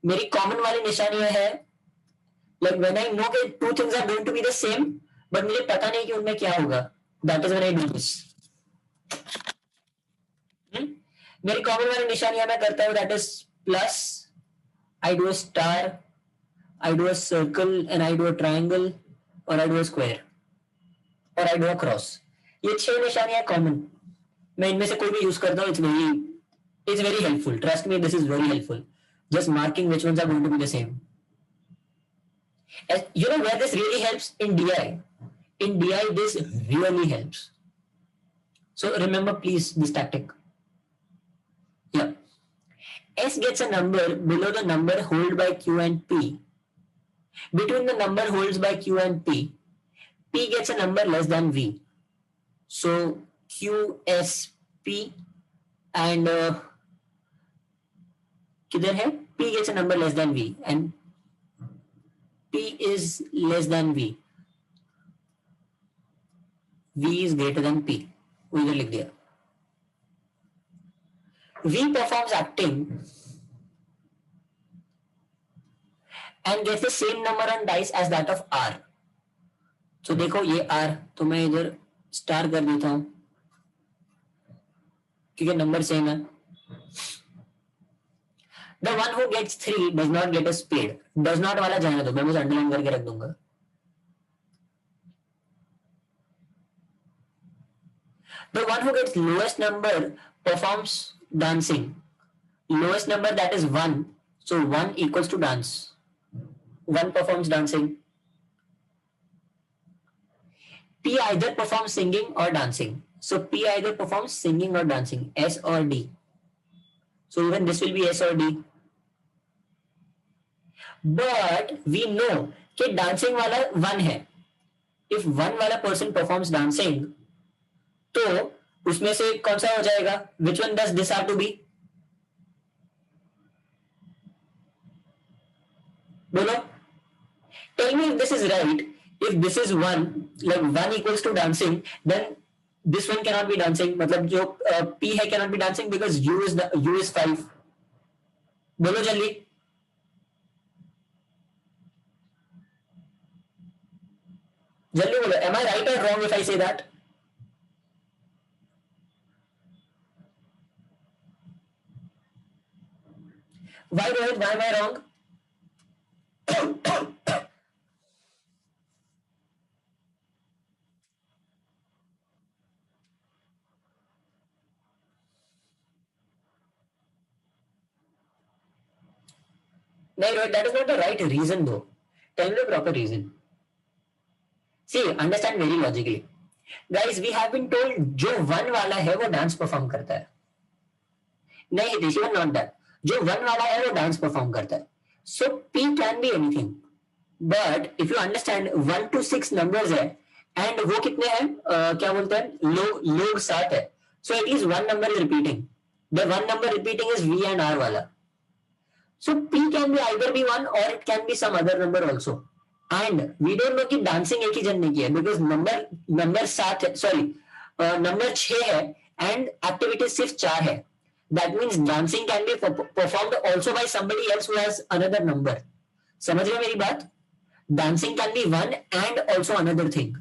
मेरी कॉमन वाली निशानियां है, like when I know कि 2 things are going to be the same, but मुझे पता नहीं कि उनमें क्या होगा. That is when I do this. मेरी कॉमन वाली निशानियां मैं करता हूँ, that is plus, I do a star, I do a circle and I do a triangle, और I do a square, और I do a cross. ये 6 निशानियां कॉमन. मैं इनमें से कोई भी यूज करता हूँ. It's very helpful. Trust me, this is very helpful. Just marking which ones are going to be the same. And you know where this really helps? In DI. In DI, this really helps. So remember, please, this tactic. Yeah. S gets a number below the number held by Q and P. Between the number holds by Q and P, P gets a number less than V. So Q, S, P and किधर है? P gets a number less than V and P is less than V. V is greater than P. वो इधर लिख दिया. V performs acting and gets the same number on dice as that of R. So देखो ये R, तो मैं इधर star कर देता हूं क्योंकि नंबर सेम है. The one who gets 3 does not get a spade. Does not वाला जाने दो, मैं मुझे अंडरलाइन करके रख दूंगा. The one who gets lowest number performs dancing. Lowest number, that is 1. So 1 equals to dance. 1 performs dancing. P either performs singing or dancing. So P either performs singing or dancing, S or D. So even this will be S or D. But we know कि dancing वाला one है. If one वाला person performs dancing, तो उसमें से कौन सा हो जाएगा? Which one does this have to be? बोलो. Tell me if this is right. If this is one, like one equals to dancing, then this one cannot be dancing. मतलब जो P है cannot be dancing because U is 5. बोलो जल्दी. जल्दी बोलो. Am I right or wrong if I say that? Why Rohit? Why am I wrong? No, Rohit, that is not the right reason though. Tell me the proper reason. See, understand very logically. Guys, we have been told जो one वाला है वो dance perform करता है. नहीं, this is not that. जो one वाला है वो डांस परफॉर्म करता है. So P can be anything. But if you understand 1 to 6 numbers है and वो कितने हैं? क्या बोलते हैं? लोग 7 है. So at least one number is repeating. The one number repeating is V and R वाला. So P can be either be 1 or it can be some other number also. And we don't know कि dancing एक ही जन ने किया because number 7 है, sorry, number 6 है and activity सिर्फ 4 है. That means dancing can be performed also by somebody else who has another number. समझ रहे मेरी बात? Dancing can be one and also another thing.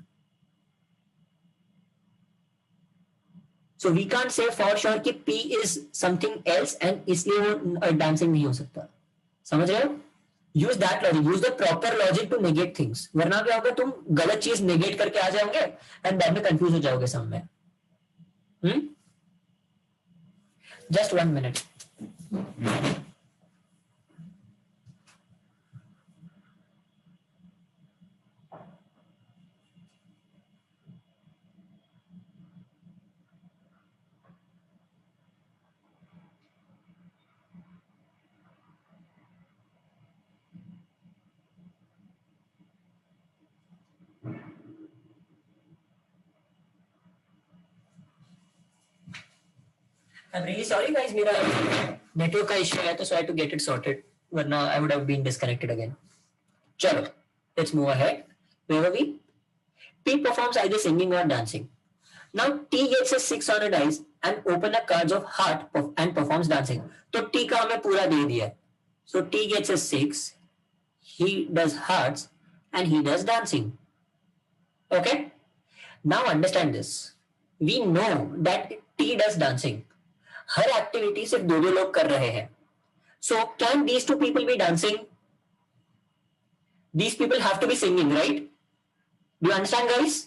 So we can't say for sure कि P is something else and इसलिए वो dancing नहीं हो सकता. समझ रहे हो? Use that logic. Use the proper logic to negate things. वरना क्या होगा? तुम गलत चीज negate करके आ जाओगे and बाद में confuse हो जाओगे सब में. Just 1 minute. I'm really sorry guys, मेरा network का issue है तो so I had to get it sorted. वरना I would have been disconnected again. चलो, let's move ahead. Where were we? P performs either singing or dancing. Now T gets a 6 on a dice and open a cards of heart and performs dancing. तो T का हमें पूरा दे दिया. So T gets a 6, he does hearts and he does dancing. Okay? Now understand this. We know that T does dancing. Her activity सिर्फ दो लोग कर रहे हैं. So can these two people be dancing? These people have to be singing, right? Do you understand guys?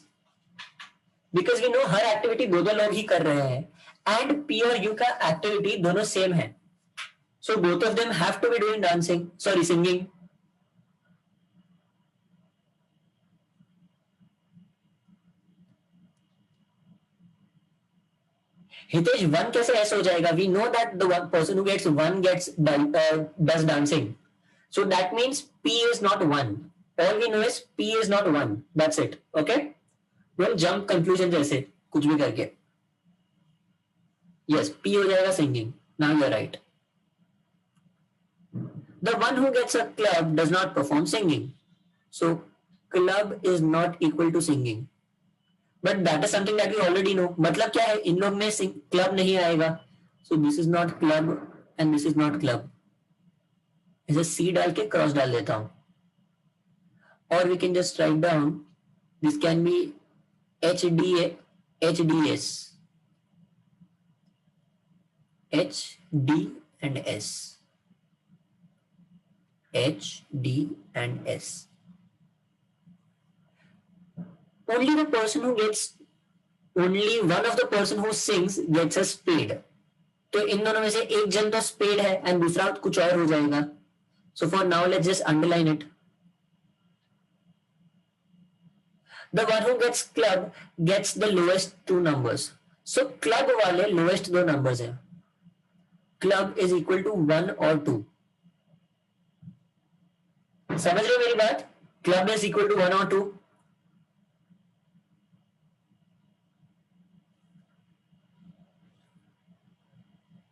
Because we know her activity दो लोग ही कर रहे हैं and P और U का एक्टिविटी दोनों सेम है. So both of them have to be doing dancing, sorry, singing. Hitesh one कैसे ऐसे हो जाएगा? We know that the one person who gets one gets does dancing. So that means P is not 1. All we know is P is not 1. That's it. Okay? We'll jump conclusion जैसे कुछ भी करके. Yes, P हो जाएगा singing. Now you're right. The one who gets a club does not perform singing. So club is not equal to singing. But that is something that we already know. मतलब क्या है? इन लोग में club नहीं आएगा. So this is not club and this is not club. इसे C डाल के क्रॉस डाल देता हूं. Or we can just write down. This can be HDS. H, D and S. H, D and S. Only the person who gets, only one of the person who sings gets a spade. तो इन दोनों में से एक जन तो spade है and दूसरा कुछ और हो जाएगा. So for now let's just underline it. The one who gets club gets the lowest two numbers. So club वाले lowest दो numbers हैं. Club is equal to 1 or 2. समझ रहे हो मेरी बात? Club is equal to 1 or 2.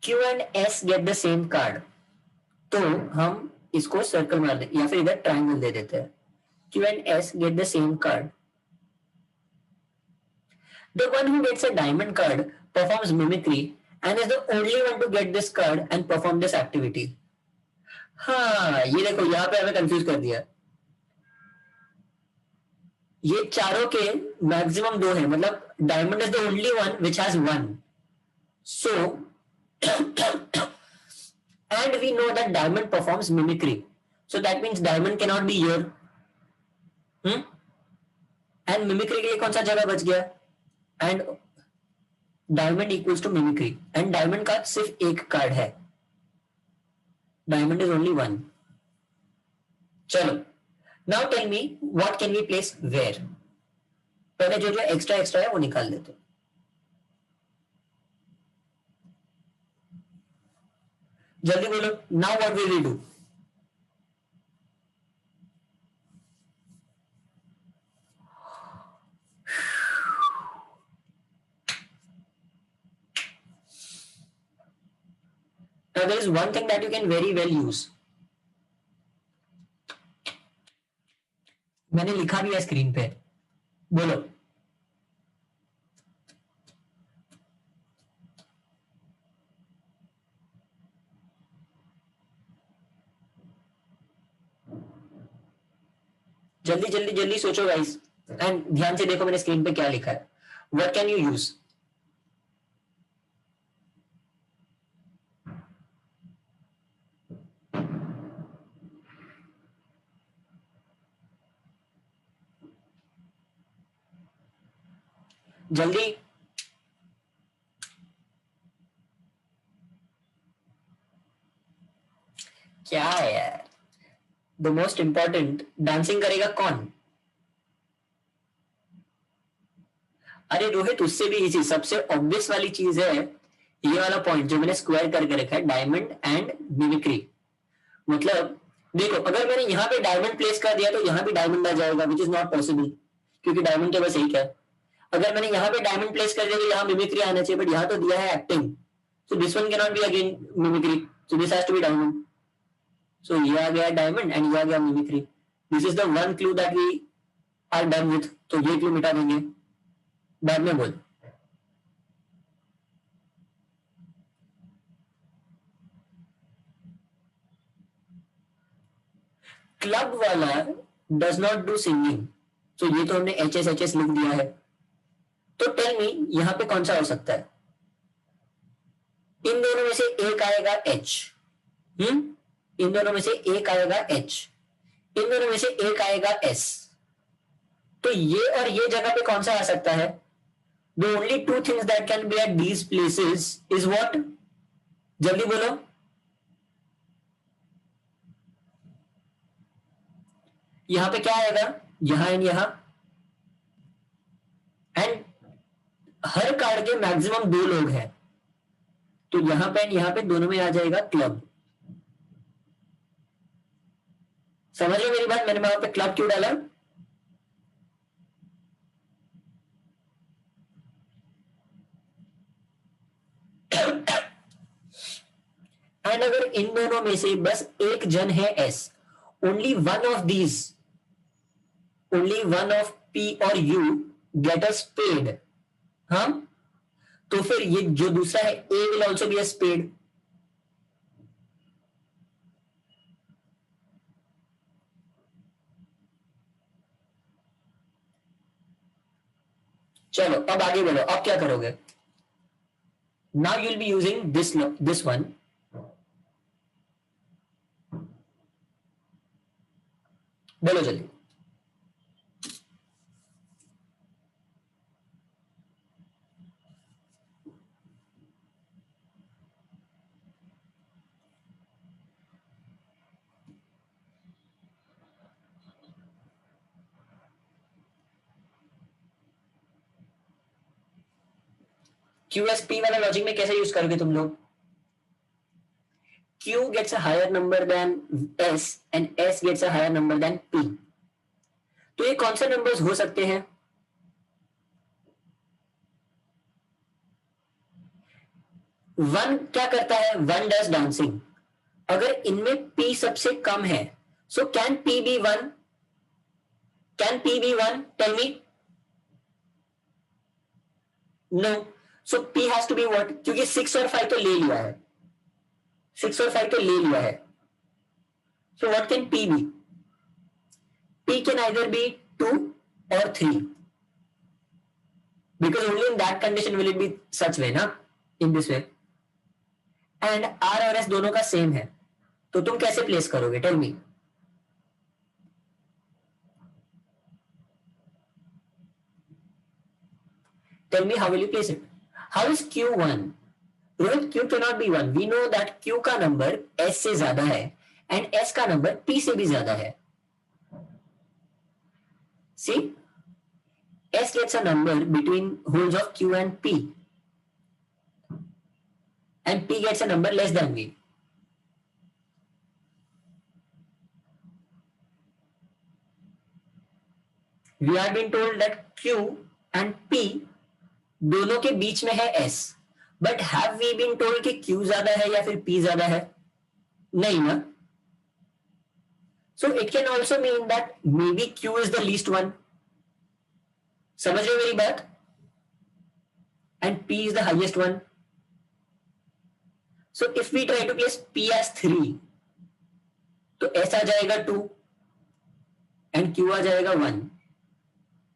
Q and S get the same card. तो हम इसको सर्कल मार दे या फिर इधर ट्राइंगल दे देते हैं. Q and S get the same card. The one who gets a diamond card performs mimicry and is the only one to get this card and perform this activity. हाँ, ये देखो यहाँ पे हमें कंफ्यूज कर दिया. ये चारों के मैक्सिमम दो है, मतलब diamond is the only one which has one. So and we know that diamond performs mimicry, so that means diamond cannot be here. And mimicry के लिए कौन सा जगह बच गया? And diamond equals to mimicry, and diamond का सिर्फ एक कार्ड है. Diamond is only one. चलो, now tell me what can we place where. पहले जो जो एक्स्ट्रा है वो निकाल देते. जल्दी बोलो. Now what will we do? Now there is one thing that you can very well use. मैंने लिखा भी है स्क्रीन पे. बोलो. जल्दी जल्दी जल्दी सोचो गाइस, एंड ध्यान से देखो मैंने स्क्रीन पे क्या लिखा है. What can you use? जल्दी. क्या है यार? द मोस्ट इंपॉर्टेंट, डांसिंग करेगा कौन? अरे रोहित, उससे भी इजी, सबसे ऑब्वियस वाली चीज है ये वाला पॉइंट जो मैंने स्क्वायर करके रखा है, डायमंड एंड मिमिक्री. मतलब देखो, अगर मैंने यहाँ पे डायमंड प्लेस कर दिया तो यहाँ भी डायमंड आ जाएगा, विच इज नॉट पॉसिबल, क्योंकि डायमंड तो बस एक है. अगर मैंने यहाँ पे डायमंड प्लेस कर दिया तो यहाँ मिमिक्री आना चाहिए, बट यहाँ तो दिया है acting, so this one can not be again mimicry, so this has to be diamond. सो ये आ गया डायमंड एंड ये आ गया mimicry. This is the one clue that we are done with. तो ये क्लू मिटा देंगे, बाद में बोल. क्लब वाला डज नॉट डू सिंगिंग, तो ये तो हमने एच एस लिख दिया है. तो टेल मी यहां पे कौन सा हो सकता है? इन दोनों में से एक आएगा एच. इन दोनों में से एक आएगा एच. इन दोनों में से एक आएगा एस. तो ये और ये जगह पे कौन सा आ सकता है? The only two things that can be at these places is what? जल्दी बोलो. यहां पे क्या आएगा? यहां एंड यहां. एंड हर कार्ड के मैक्सिमम दो लोग हैं, तो यहां पे एंड यहां पे दोनों में आ जाएगा क्लब. समझ रहे मेरी बात? मैंने वहां पे क्लब क्यों डाला? एंड अगर इन दोनों में से बस एक जन है S, only one of these, only one of P और यू गेट अ स्पेड. हाँ, तो फिर ये जो दूसरा है A will also be a spade. चलो अब आगे बोलो, अब क्या करोगे? Now you will be using this one. बोलो जल्दी. QSP वाला लॉजिक में कैसे यूज करोगे तुम लोग? Q gets a higher number than S and S gets a higher number than P. तो ये कौन से नंबर्स हो सकते हैं? वन क्या करता है? One does dancing. अगर इनमें P सबसे कम है, so can P be one? Can P be one? Tell me. No. So P has to be what? क्योंकि 6 और 5 तो ले लिया है. 6 और 5 तो ले लिया है. So what can P be? P can either be 2 or 3. Because only in that condition will it be such way, ना? In this way. And R और S दोनों का सेम है. तो तुम कैसे प्लेस करोगे? Tell me. Tell me how will you place it? How is Q 1? Rohit, Q cannot be 1. We know that Q का नंबर S से ज्यादा है and S का नंबर P से भी ज्यादा है. See? S gets a number between holes of Q and P. And P gets a number less than V. We have been told that Q and P दोनों के बीच में है S. But have we been told कि Q ज्यादा है या फिर P ज्यादा है? नहीं ना. So it can also mean that maybe Q is the least one. समझ रहे हो मेरी बात? And P is the highest one. So if we try to place P as 3, तो S आ जाएगा 2 and Q आ जाएगा 1.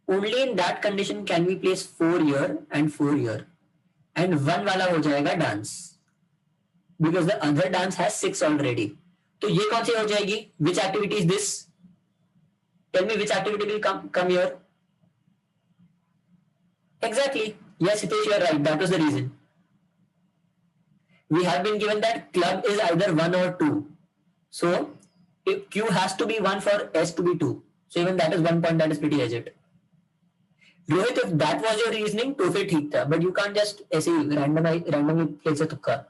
Only in that condition can we place 4 here and 4 here. And 1 वाला हो जाएगा dance. Because the other dance has 6 already. तो ये कौन सी हो जाएगी? Which activity is this? Tell me which activity will come here? Exactly. Yes, Hitesh, you are right. That was the reason. We have been given that club is either 1 or 2. So, if Q has to be 1 for S to be 2. So, even that is 1 point, that is pretty legit. Rohit, if that was your reasoning, तो फिर ठीक था. But you can't just ऐसे randomly place a तुक्का.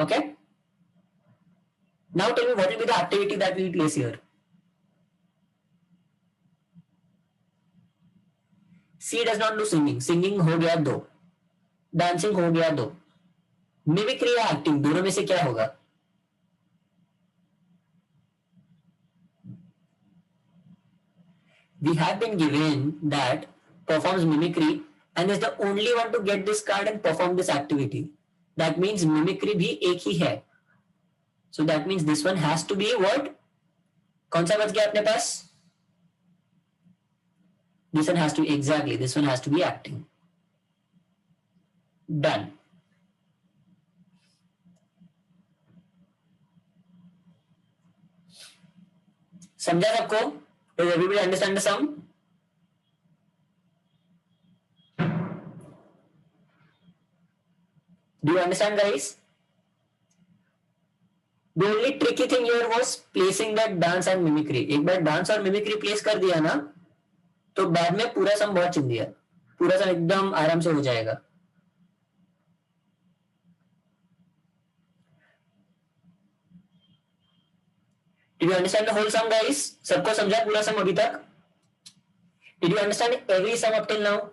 Okay? Now tell me what will be the activity that we will place here. C does not do singing. Singing हो गया 2. Dancing हो गया 2. Mimicry या acting दोनों में से क्या होगा? We have been given that performs mimicry and is the only one to get this card and perform this activity. That means mimicry भी एक ही है. So that means this one has to be what? कौन सा बच गया अपने पास? This one has to be exactly. This one has to be acting. Done. समझा सबको? Does everybody understand the sum? Do you understand, guys? The only tricky thing here was placing that dance and mimicry. एक बार dance और mimicry place कर दिया ना, तो बाद में पूरा सम बहुत चिंदी है. पूरा सम एकदम आराम से हो जाएगा. Did you understand the whole sum, guys? सबको समझा पूरा सम अभी तक? Did you understand every sum up till now?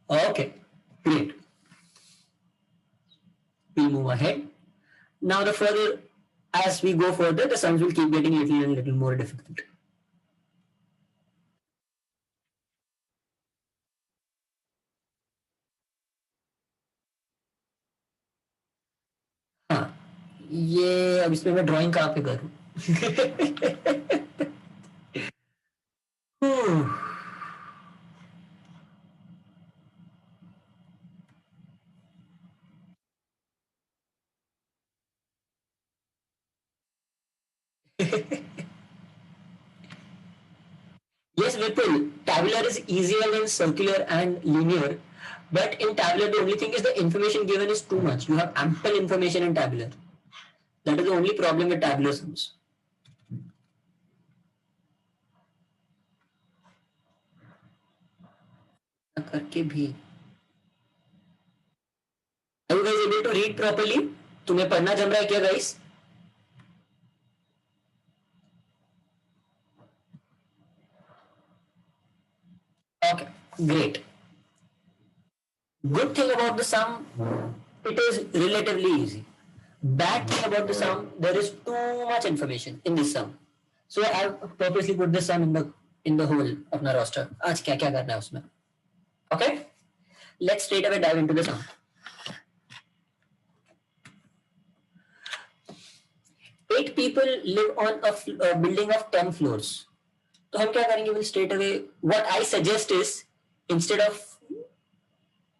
Okay, great. We'll move ahead. Now the further, as we go further, the sums will keep getting little more difficult. हाँ, ये अब इसमें मैं ड्राइंग कहाँ पे करूँ? Yes, Vipul, tabular is easier than circular and linear, but in tabular the only thing is the information given is too much. You have ample information in tabular. That is the only problem with tabular sums. करके भी Are you guys able to read properly? तुम्हें पढ़ना जम रहा है क्या guys? Okay, great. Good thing about the sum, it is relatively easy. Bad thing about the sum, there is too much information in this sum. So I have purposely put this sum in the whole अपना roster. आज क्या क्या करना है उसमें? Okay, let's straight away dive into the sum. 8 people live on a building of 10 floors. तो हम क्या करेंगे? We'll straight away. What I suggest is instead of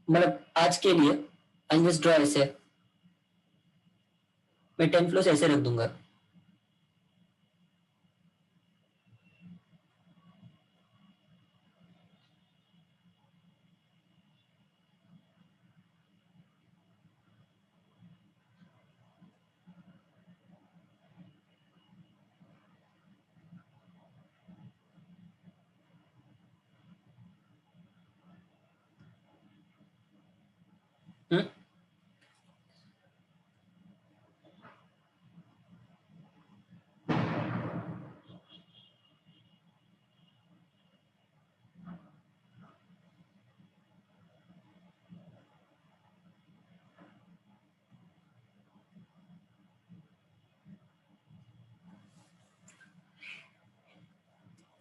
मतलब आज के लिए I'll just draw ऐसे. मैं 10 फ्लोर्स ऐसे रख दूंगा.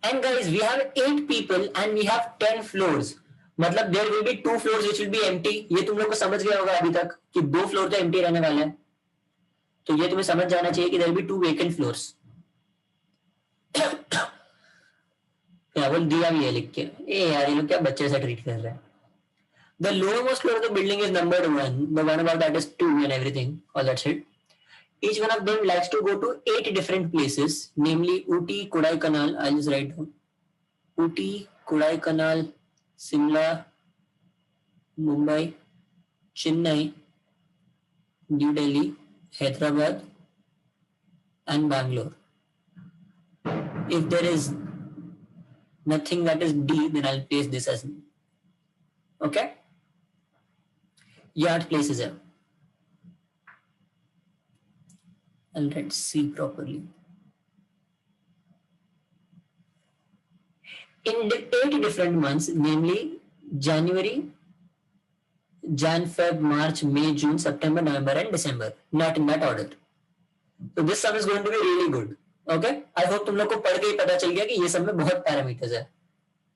And guys, we have 8 people and we have 10 floors. मतलब there will be 2 floors which will be empty. ये तुम लोग को समझ गया होगा अभी तक कि 2 फ्लोर तो empty रहने वाले हैं. तो ये तुम्हें समझ जाना चाहिए कि there will be 2 vacant floors. क्या बोल दिया भी है लिख के. ए यार ये लोग क्या बच्चे से ट्रीट कर रहे हैं. The lowermost floor of the building is numbered 1. The one above that is 2 and everything. All that shit. Each one of them likes to go to 8 different places, namely Ooty, Kodaikanal. I'll just write down. Ooty, Kodaikanal, Simla, Mumbai, Chennai, New Delhi, Hyderabad, and Bangalore. If there is nothing that is D, then I'll place this as okay. ये 8 places है. And let's see properly. In 8 different months, namely January, Jan, Feb, March, May, June, September, November, and December. Not in that order. So this sum is going to be really good. Okay? I hope तुम लोग को पढ़ के ही पता चल गया कि ये सब में बहुत पैरामीटर्स है.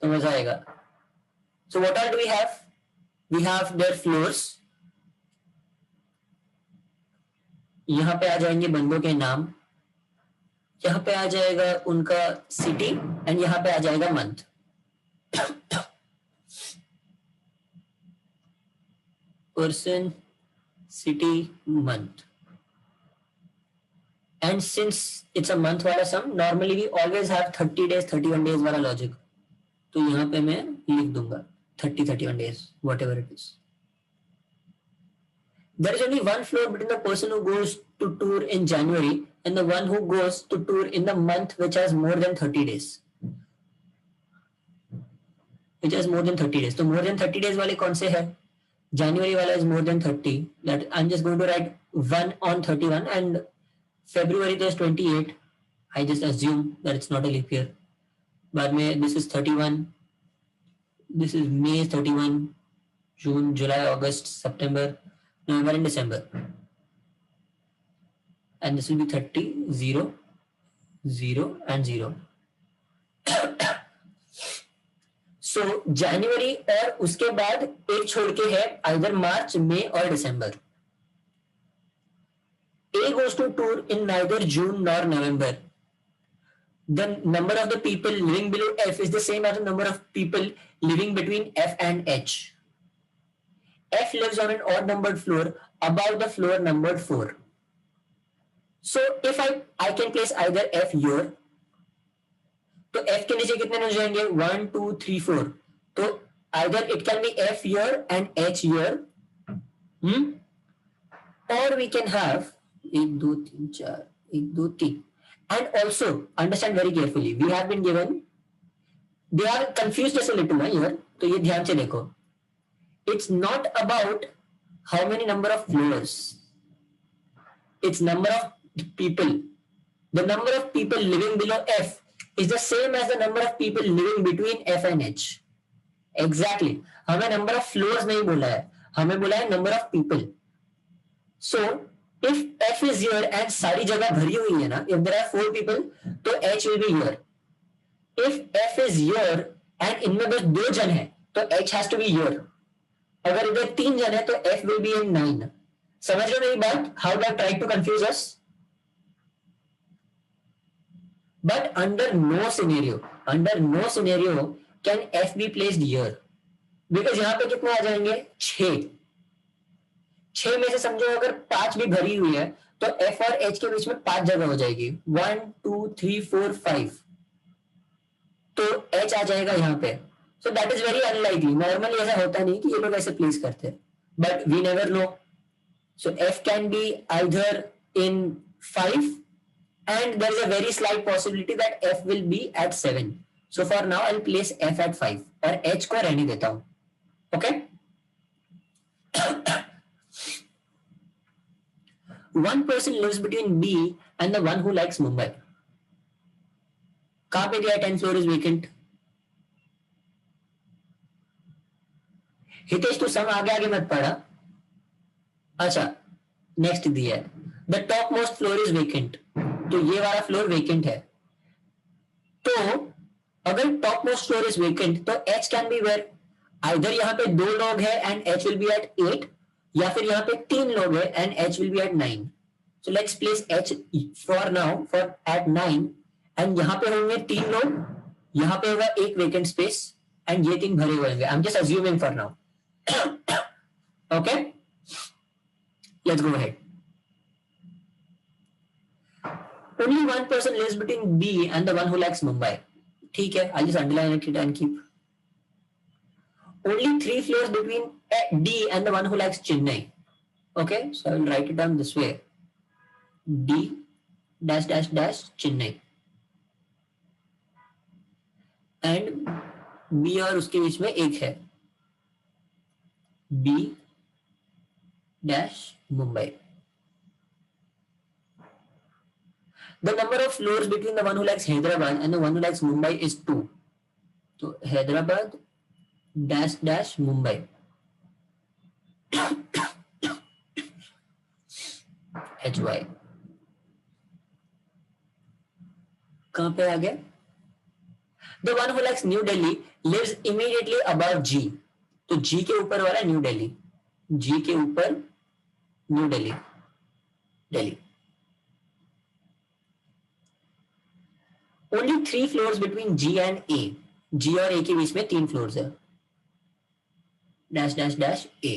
तो मजा आएगा. So what all do we have? We have their floors. यहाँ पे आ जाएंगे बंदों के नाम. यहाँ पे आ जाएगा उनका सिटी एंड यहाँ पे आ जाएगा month. Person, city, month. And since it's a month वाला sum, normally we always have 30 days, 31 days वाला logic. तो यहाँ पे मैं लिख दूंगा 30, 31 days, whatever it is. There is only one floor between the person who goes to tour in January and the one who goes to tour in the month which has more than 30 days. Which has more than 30 days. तो more than 30 days वाले कौन से हैं? January वाला is more than 30. That I'm just going to write 1 on 31 and February there's 28. I just assume that it's not a leap year. बाद में this is 31. This is May 31. June, July, August, September, November and December. And this will be 30, 0, 0 and 0. So January और उसके बाद एक छोड़ के है either March, May or December. A goes to tour in neither June nor November. The number of the people living below F is the same as the number of people living between F and H. F lives on an odd numbered floor above the floor numbered 4. So if I can place either F here, तो F के नीचे कितने हो जाएंगे? 1, 2, 3, 4. तो either it can be F here and H here, or we can have 1, 2, 3, 4, 1, 2, 3. And also understand very carefully. We have been given. They are confused us a little here. तो ये ध्यान से देखो, it's not about how many number of floors, it's number of people. The number of people living below F is the same as the number of people living between F and H. Exactly, हमें number of floors नहीं बोला है, हमें बोला है number of people. So if F is here and सारी जगह भरी हुई है ना, इफ देयर आर 4 पीपल तो H will B here. If F is here and इनमें बस 2 जन है तो H has to be here. अगर इधर 3 जन है तो एफ विल बी इन 9. समझ रहे हो मेरी बात? How do I try to confuse us? But under no scenario can F be placed here, because यहां पे कितने आ जाएंगे? 6 में से समझो अगर 5 भी भरी हुई है तो एफ और एच के बीच में 5 जगह हो जाएगी. 1 2 3 4 5, तो एच आ जाएगा यहाँ पे. सो that is very unlikely. Normally ऐसा होता नहीं कि ये लोग ऐसे प्लेस करते हैं, but we never know. So F can be either in 5 and there is a very slight possibility that f will be at 7. So for now I'll place f at 5 और h को रहने देता हूं. Okay? One person lives between B and the one who likes Mumbai. कहां पे दिया? 10th floor is vacant. Hitesh तू सब आगे आगे मत पढ़ा. अच्छा, नेक्स्ट दिया है the top most floor is vacant. तो ये वाला फ्लोर वेकेंट है. तो अगर top most floor is vacant तो H can be where, either यहाँ पे 2 लोग हैं and H will be at 8, या फिर यहाँ पे 3 लोग हैं and H will be at 9. So let's place H for now for at 9, and यहाँ पे होंगे 3 लोग, यहाँ पे होगा एक वेकेंट स्पेस एंड ये 3 भरे हुए होंगे. I am just assuming for now. Okay, let's go ahead. Only one person lives between B and the one who likes Mumbai. ठीक है, I'll just underline it and keep. Only 3 floors between D and the one who likes Chennai. Okay, so I will write it down this way. D dash dash dash Chennai. And B और उसके बीच में एक है B dash Mumbai. The number of floors between the one who likes Hyderabad and the one who likes Mumbai is 2. So Hyderabad dash dash Mumbai. HY. कहां पे आ गया? The one who likes New Delhi lives immediately above G. तो G के ऊपर वाला new Delhi, G के ऊपर new Delhi, Delhi. Only 3 floors between G and A. G और A के बीच में 3 फ्लोर्स है. Dash dash dash A.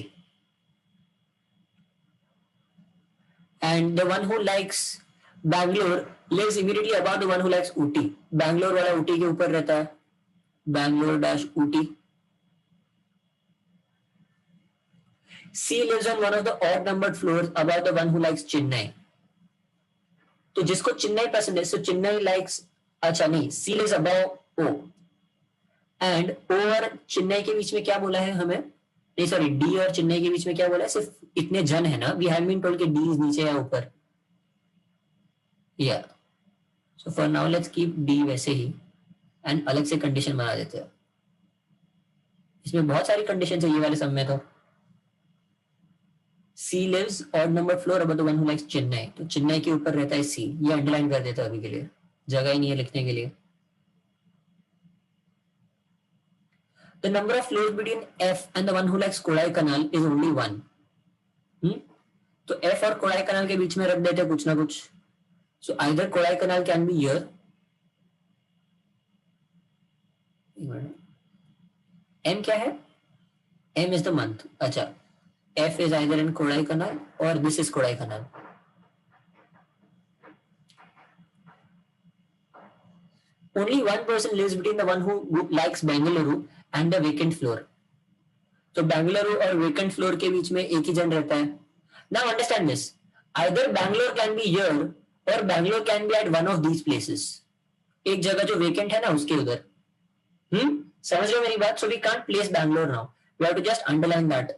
And the one who likes Bangalore lives immediately above the one who likes Ooty. Bangalore वाला Ooty के ऊपर रहता है. Bangalore dash Ooty. C lives on one of the odd numbered floors above the one who likes Chennai. तो जिसको चेन्नई पसंद है, so Chennai likes, अच्छा नहीं, C lives above O. And O और चेन्नई के बीच में क्या बोला है हमें? नहीं सॉरी, D और चेन्नई के बीच में क्या बोला है? सिर्फ इतने जन है ना. वी हैव बीन टोल्ड कि D इज नीचे या ऊपर. या so for now let's keep D वैसे ही एंड अलग से कंडीशन बना देते हैं. इसमें बहुत सारी कंडीशन है ये वाले सब में. तो C lives odd number floor above the one who likes Chennai. तो चेन्नई के ऊपर रहता है C. ये अंडरलाइन कर देता है, अभी के लिए जगह ही नहीं है लिखने के लिए. The number of floors between F and the one who likes Kodai Canal is only 1. तो F और Kodai Canal के बीच में रख देते कुछ ना कुछ. So either Kodai Canal can be here. M क्या है? M is the month. अच्छा, F is either in Kodai Canal or this is Kodai Canal. Only one person lives between the one who likes Bengaluru and the vacant floor. तो Bengaluru और vacant floor के बीच में एक ही जन रहता है. Now understand this. Either Bangalore can be here or Bangalore can be at one of these places. एक जगह जो vacant है ना उसके उधर. समझ रहे हो मेरी बात? So we can't place Bangalore now. We have to just underline that.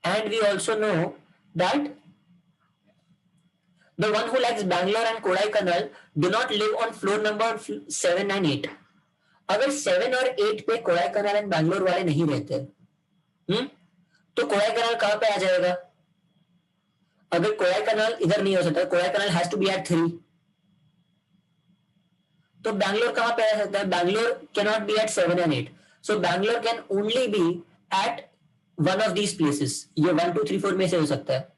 And we also know that the one who likes Bangalore and Kodaikanal do not live on floor number 7 and 8. अगर 7 और 8 पे Kodaikanal and Bangalore वाले नहीं रहते, तो कोडाईकनाल कहां पे आ जाएगा? अगर कोडाईकनाल इधर नहीं हो सकता, Kodaikanal has to be at 3, तो बैंगलोर कहां पे आ सकता है? Bangalore can not be at 7 and 8. So Bangalore can only be at one of these places. ये 1 2 3 4 में से हो सकता है,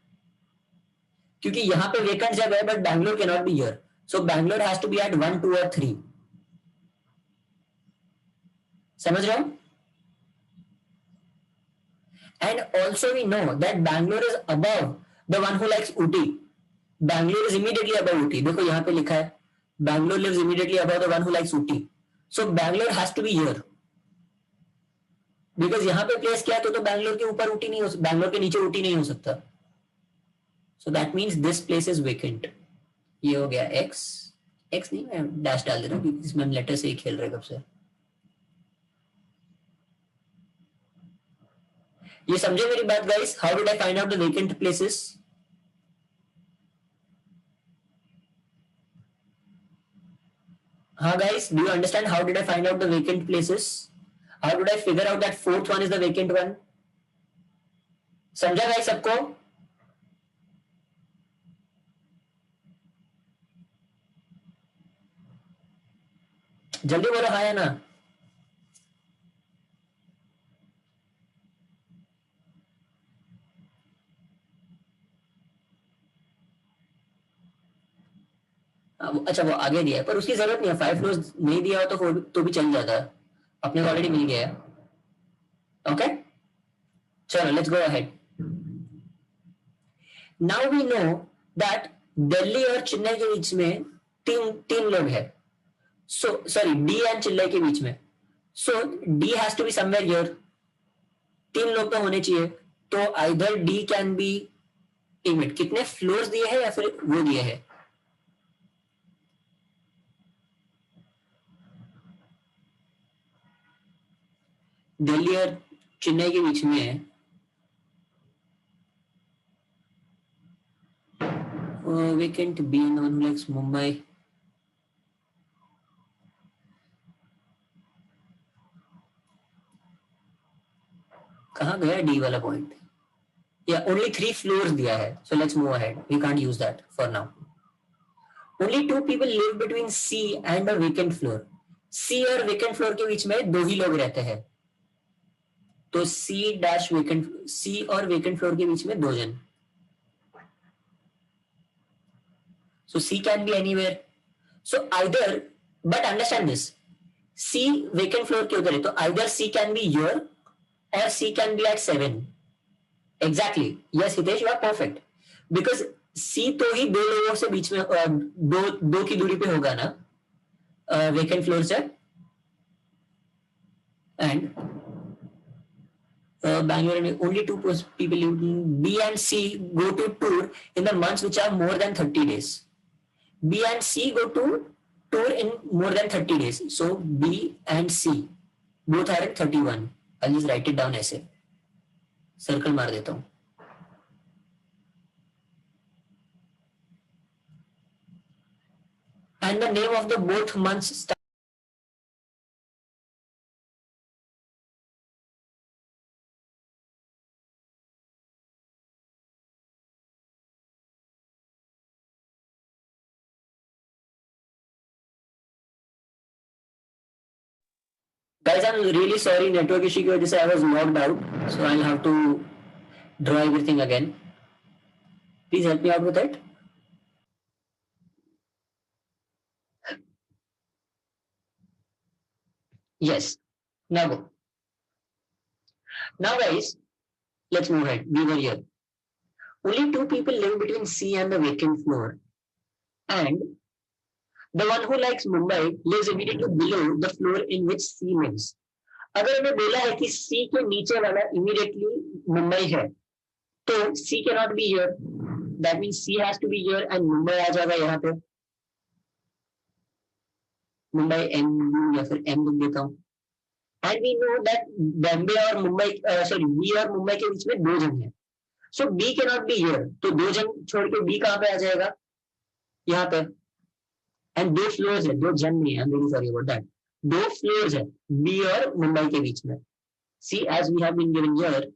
क्योंकि यहां पे वेकेंट जगह है, but Bangalore can not be here. So Bangalore has to be at 1 2 और 3. समझ रहे हो? And also we know that Bangalore is above the one who likes Ooty. Bangalore is immediately above Ooty. देखो यहाँ पे लिखा है Bangalore lives immediately above the one who likes Ooty. So Bangalore has to be here. Because यहाँ पे place किया तो Bangalore के ऊपर Ooty नहीं हो सकता, Bangalore के नीचे Ooty नहीं हो सकता. So that means this place is vacant. ये हो गया X. X नहीं, मैं डैश डाल दे रहा हूँ क्योंकि इसमें हम लेटर से ही खेल रहे हैं कब से. ये समझे मेरी बात guys? How did I find out the vacant places? हाँ guys, do you understand how did I find out the vacant places? How did I figure out that fourth one is the vacant one? समझा guys सबको? जल्दी बोलो हाँ या ना. अच्छा वो आगे दिया है, पर उसकी जरूरत नहीं है. 5 फ्लोर्स नहीं दिया हो तो भी चल जाता है, अपने को ऑलरेडी मिल गया है. ओके चलो let's go ahead. Now we know that Delhi और चेन्नई के बीच में तीन लोग हैं. So sorry, D and Chennai के बीच में. So D has to be somewhere here. 3 लोग तो होने चाहिए. तो आइदर डी कैन बी, एक मिनट, कितने फ्लोर्स दिए हैं या फिर वो दिए हैं? दिल्ली और चेन्नई के बीच में है. Vacant B none likes Mumbai. कहाँ गया डी वाला पॉइंट? या ओनली 3 फ्लोर्स दिया है. So let's move ahead. We can't use that for now. Only 2 people live between C and a vacant floor. C और वेकेंट फ्लोर के बीच में 2 ही लोग रहते हैं. तो सी डैश वेकेंट, सी और वेकेंट फ्लोर के बीच में 2 जन. So C can be anywhere. So either, but understand this, C vacant floor के उधर है, तो either C can be here or C can be at 7. Exactly. Yes, Hitesh, you are perfect. Because C तो ही 2 लोगों से बीच में दो की दूरी पे होगा ना वेकेंट फ्लोर से. And Bangalore only 2 people live. B and C go to tour in the months which are more than 30 days. B and C go to tour in more than 30 days. So B and C both are at 31. I'll just write it down ऐसे, circle मार देता हूं. And the name of the both months start. Guys, I'm really sorry, network issue की वजह से I was logged out, so I'll have to draw everything again. Please help me out with it. Yes. Now go. Now guys, let's move ahead. We were here. Only 2 people live between C and the vacant floor, and the one who likes Mumbai lives immediately below the floor in which C lives. अगर हमें बोला है कि C के नीचे वाला immediately Mumbai है, तो C cannot be here. That mean C has to be here and Mumbai आ जाएगा यहाँ पे, मुंबई एम या फिर एम लिख देता हूँ। And we know that Bombay और मुंबई सॉरी बी और मुंबई के बीच में 2 जन है, so B can not be here, तो 2 जन छोड़ के बी कहाँ पे आ जाएगा, यहाँ पे। एंड 2 फ्लोर्स है, 2 जन नहीं है, I am really sorry about that, 2 floors है बी और मुंबई के बीच में। See as we have been given here,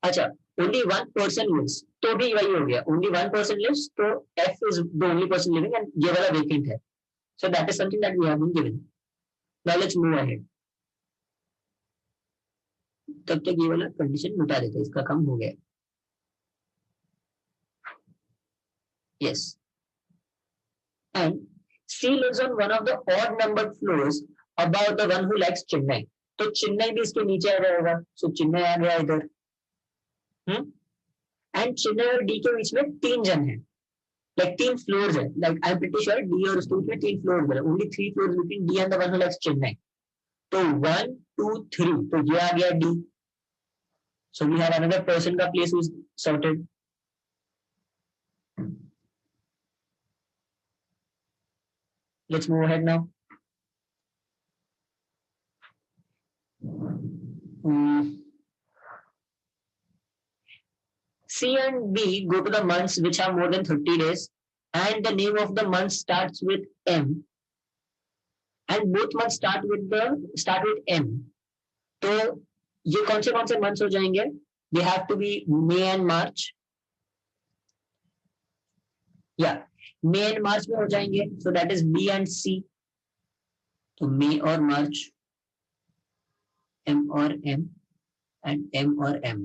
अच्छा ओनली 1 पर्सन लिव्स, तो भी वही हो गया, ओनली 1 पर्सन लिव्स, तो F is the only person living and ये वाला वेकेंट है, so that is something that we have been given. Now let's move ahead. तब तक ये वाला कंडीशन मिटा देते हैं, इसका काम हो गया। Yes, and she lives on one of the odd numbered floors about the one who likes Chennai, तो चेन्नई भी इसके नीचे आ जाएगा, सो चेन्नई आ गया इधर। एंड चेन्नई और डी के बीच में 3 जन है, लाइक 3 फ्लोर्स है, like I am pretty sure D और उसके बीच में 3 फ्लोर्स है, only 3 floors between D and the one who likes Chennai, तो 1 2 3, तो ये आ गया D, so we have another person का place is sorted. Let's move ahead now. C and B go to the months which have more than 30 days and the name of the month starts with M and both months start with M. तो ये कौन से months हो जाएंगे? They have to be May and March. Yeah, May and March में हो जाएंगे, so that is B and C. तो May और March, M और M and M और M.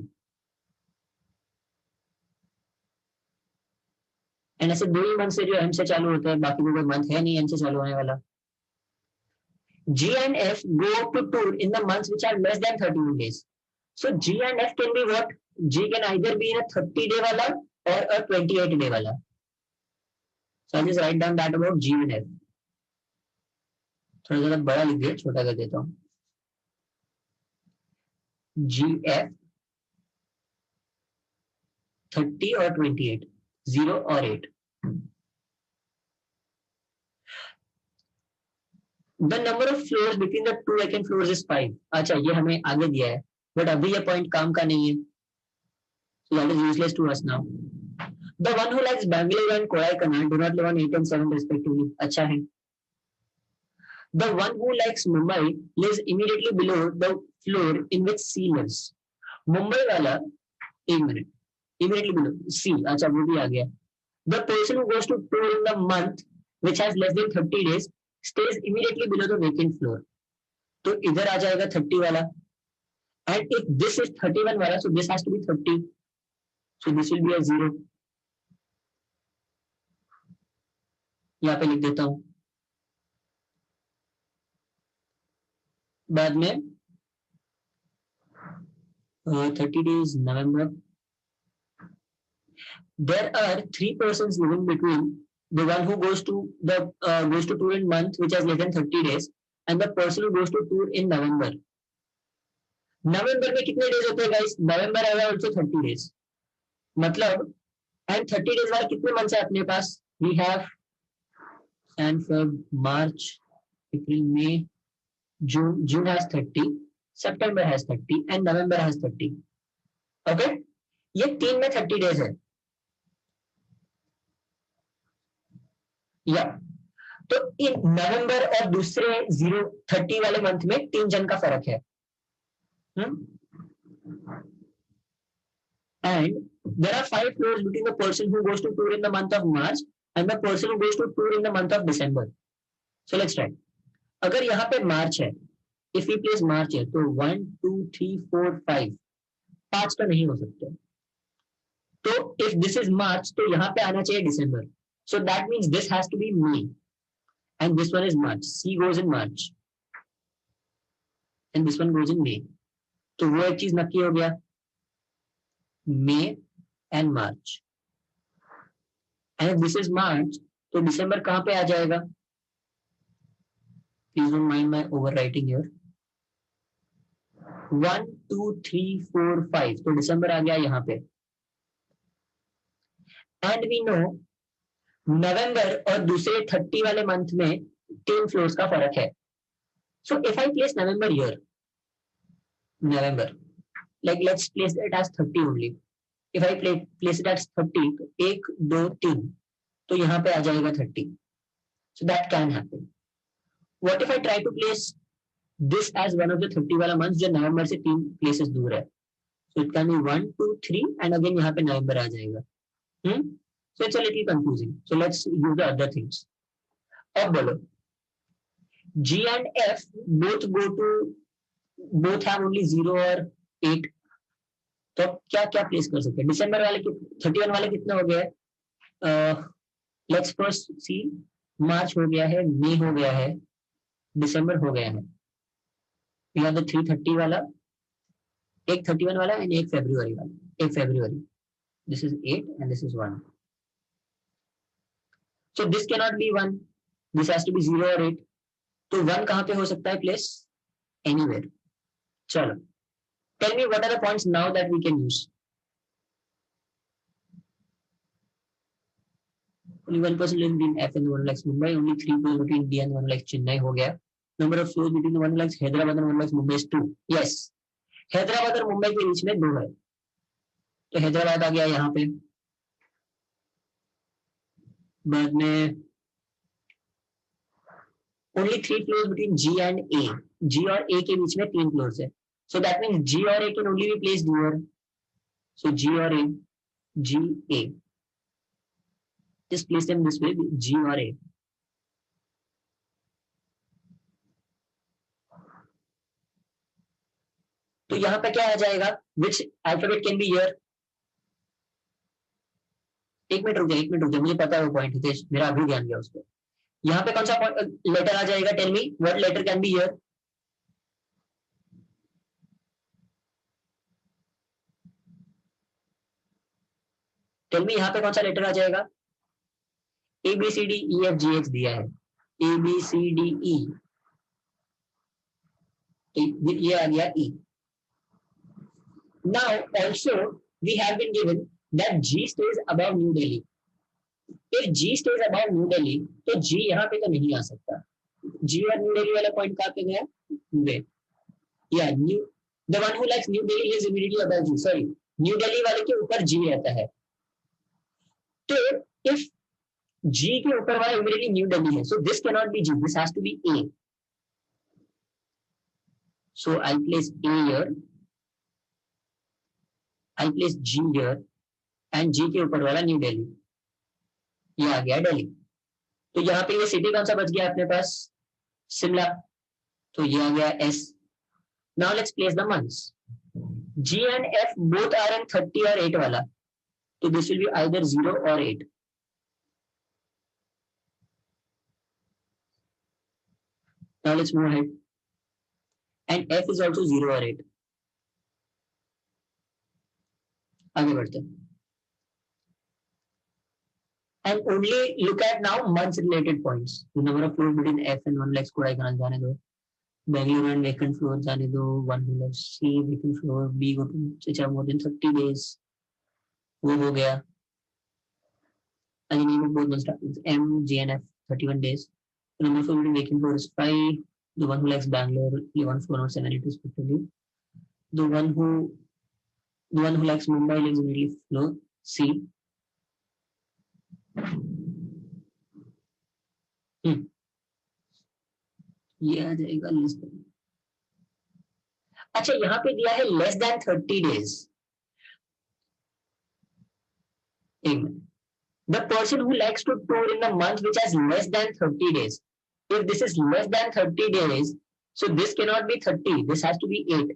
एंड ऐसे 2 ही मंथ से जो एम से चालू होता है, बाकी कोई मंथ है नहीं एम से चालू होने वाला। G and F go to tour in the months which are less than 31 days. So G and F can be what? G can either be in a 30-day wala or a 28-day wala. So I'll just write down that about G and F. थोड़ा ज़्यादा बड़ा लिख दिया, छोटा कर देता हूँ। G F 30 और 28, 0 और 8। The number of floors between the 2 vacant floors is 5. अच्छा, ये हमें आगे दिया है, बट अभी ये पॉइंट काम का नहीं है, so that is useless to us now. The one who likes Bangalore and Kodaikanal do not live on 8 and 7 respectively. अच्छा है. The one who likes Mumbai lives immediately below the floor in which C lives. Mumbai वाला, एक minute, immediately below C, अच्छा वो भी आ गया. The person who goes to tour in the month which has less than 30 days stays immediately below the vacant floor. तो इधर आ जाएगा 30 वाला, and if this is 31 वाला, so this has to be 30, so this will be a 0. यहाँ पे लिख देता हूँ, बाद में 30 days November. There are 3 persons living between the one who goes to tour in month which has less than 30 days and the person who goes to tour in November. November में कितने days होते हैं guys? November आएगा also 30 days. मतलब and 30 days वाला कितने months है अपने पास? We have and Feb, March, April, May, June. June has 30, September has 30 and November has 30. Okay? ये 3 में 30 days है. या तो इन नवंबर और दूसरे 0-30 वाले मंथ में 3 जन का फर्क है. And there are 5 floors between the person who goes to tour in the month of March and the person who goes to tour in the month of December. So let's try. अगर यहाँ पे मार्च है, if we place मार्च है, तो 1 2 3 4 5 5 तो नहीं हो सकते. तो if this is March, तो यहाँ पे आना चाहिए December. So that means this has to be May and this one is March. C goes in March and this one goes in May. तो वो एक चीज नक्की हो गया, May and March. And if this is March, तो December कहाँ पे आ जाएगा? Please don't mind my overwriting here. 1 2 3 4 5, तो दिसंबर आ गया यहाँ पे। एंड वी नो नवंबर और दूसरे 30 वाले मंथ में 3 फ्लोर्स का फर्क है। So if I place November here, November, like let's place it as 30 only. If I place it as 30, तो 1 2 3, तो यहाँ पे आ जाएगा 30. So that can happen. What if I try to place this as one of the 30 वाला month जो नवंबर से 3 places दूर है? So it can be 1 2 3 and again यहाँ पे नवंबर आ जाएगा. So it's a little confusing. So let's use the other things. अब बोलो, G and F both have only 0 और 8. तो क्या क्या प्लेस कर सकते हैं? दिसंबर वाले 31 वाले कितना हो गया है? लेट्स फर्स्ट सी, मार्च हो गया है, मई हो गया है, दिसंबर हो गया है। यू हैव द 330 वाला, एक 31 वाला एंड एक फरवरी वाला, एक फरवरी। This is 8 and this is 1। So this can not be 1, this has to be 0 और 8। तो 1 कहां पे हो सकता है प्लेस? एनीवेयर। चलो, tell me what are the points now that we can use. Only 1% link between F and 1 lakhs Mumbai, only 3 floors between D and 1 lakhs Chennai हो गया। Number of floors between 1 lakhs Hyderabad and 1 lakhs Mumbai is 2. Yes, Hyderabad और मुंबई के बीच में 2 है, तो हैदराबाद आ गया यहाँ पे। बाद में only 3 floors between G and A, G और A के बीच में 3 floors है। So that means G or A can only be placed here. So G or A, G, A. Just place them this way, G or A. तो यहाँ पे क्या आ जाएगा? Which alphabet can be here? एक minute रुक जा, मुझे पता है वो पॉइंट हितेश, मेरा अभी ध्यान गया उस पर। यहाँ पे कौन सा लेटर आ जाएगा? Tell me what letter can be here? Tell me यहाँ पे कौन सा लेटर आ जाएगा? A B C D E F G H दिया है, ए बी सी डी ई, ये आ गया E. Now also we have been given that G stage above New Delhi. If G stage above New Delhi, तो जी यहाँ पे तो नहीं आ सकता। जी और न्यू दिल्ली वाला पॉइंट कहाँ पे गया? वे या न्यू, the one who likes New Delhi is immediately above G. Sorry, New Delhi वाले के ऊपर जी रहता है। तो इफ G के ऊपर वाला इमीडिएटली न्यू दिल्ली है, so this cannot be G, this has to be A. So I'll place A here, I'll place G here and G के ऊपर वाला न्यू दिल्ली, ये आ गया दिल्ली। तो यहाँ पे ये सिटी कौन सा बच गया अपने पास? शिमला, तो ये आ गया S. Now let's place the months. G and F both are in 30 और 8 वाला, तो this will be either 0 or 8. Now let's move ahead. And F is also 0 or 8. आगे बढ़ते हैं। And only look at now months related points. The number of floors between F and 1 lakhs Kodaikanal जाने दो, Bangalore and vacant floor जाने दो, 1 lakhs C vacant floor, B go to which are more than 30 days, वो हो गया। And name of both months M, G and F 31 days. The number of floors between vacant floor is 5. The one who likes Bangalore, 11 4 or 7 8 respectively. The one who likes Mumbai lives immediately floor C. ये आ जाएगा list. अच्छा, यहाँ पे दिया है less than 30 days. एक minute, the person who likes to tour in the month which has less than 30 days. If this is less than 30 days, so this cannot be 30, this has to be 8.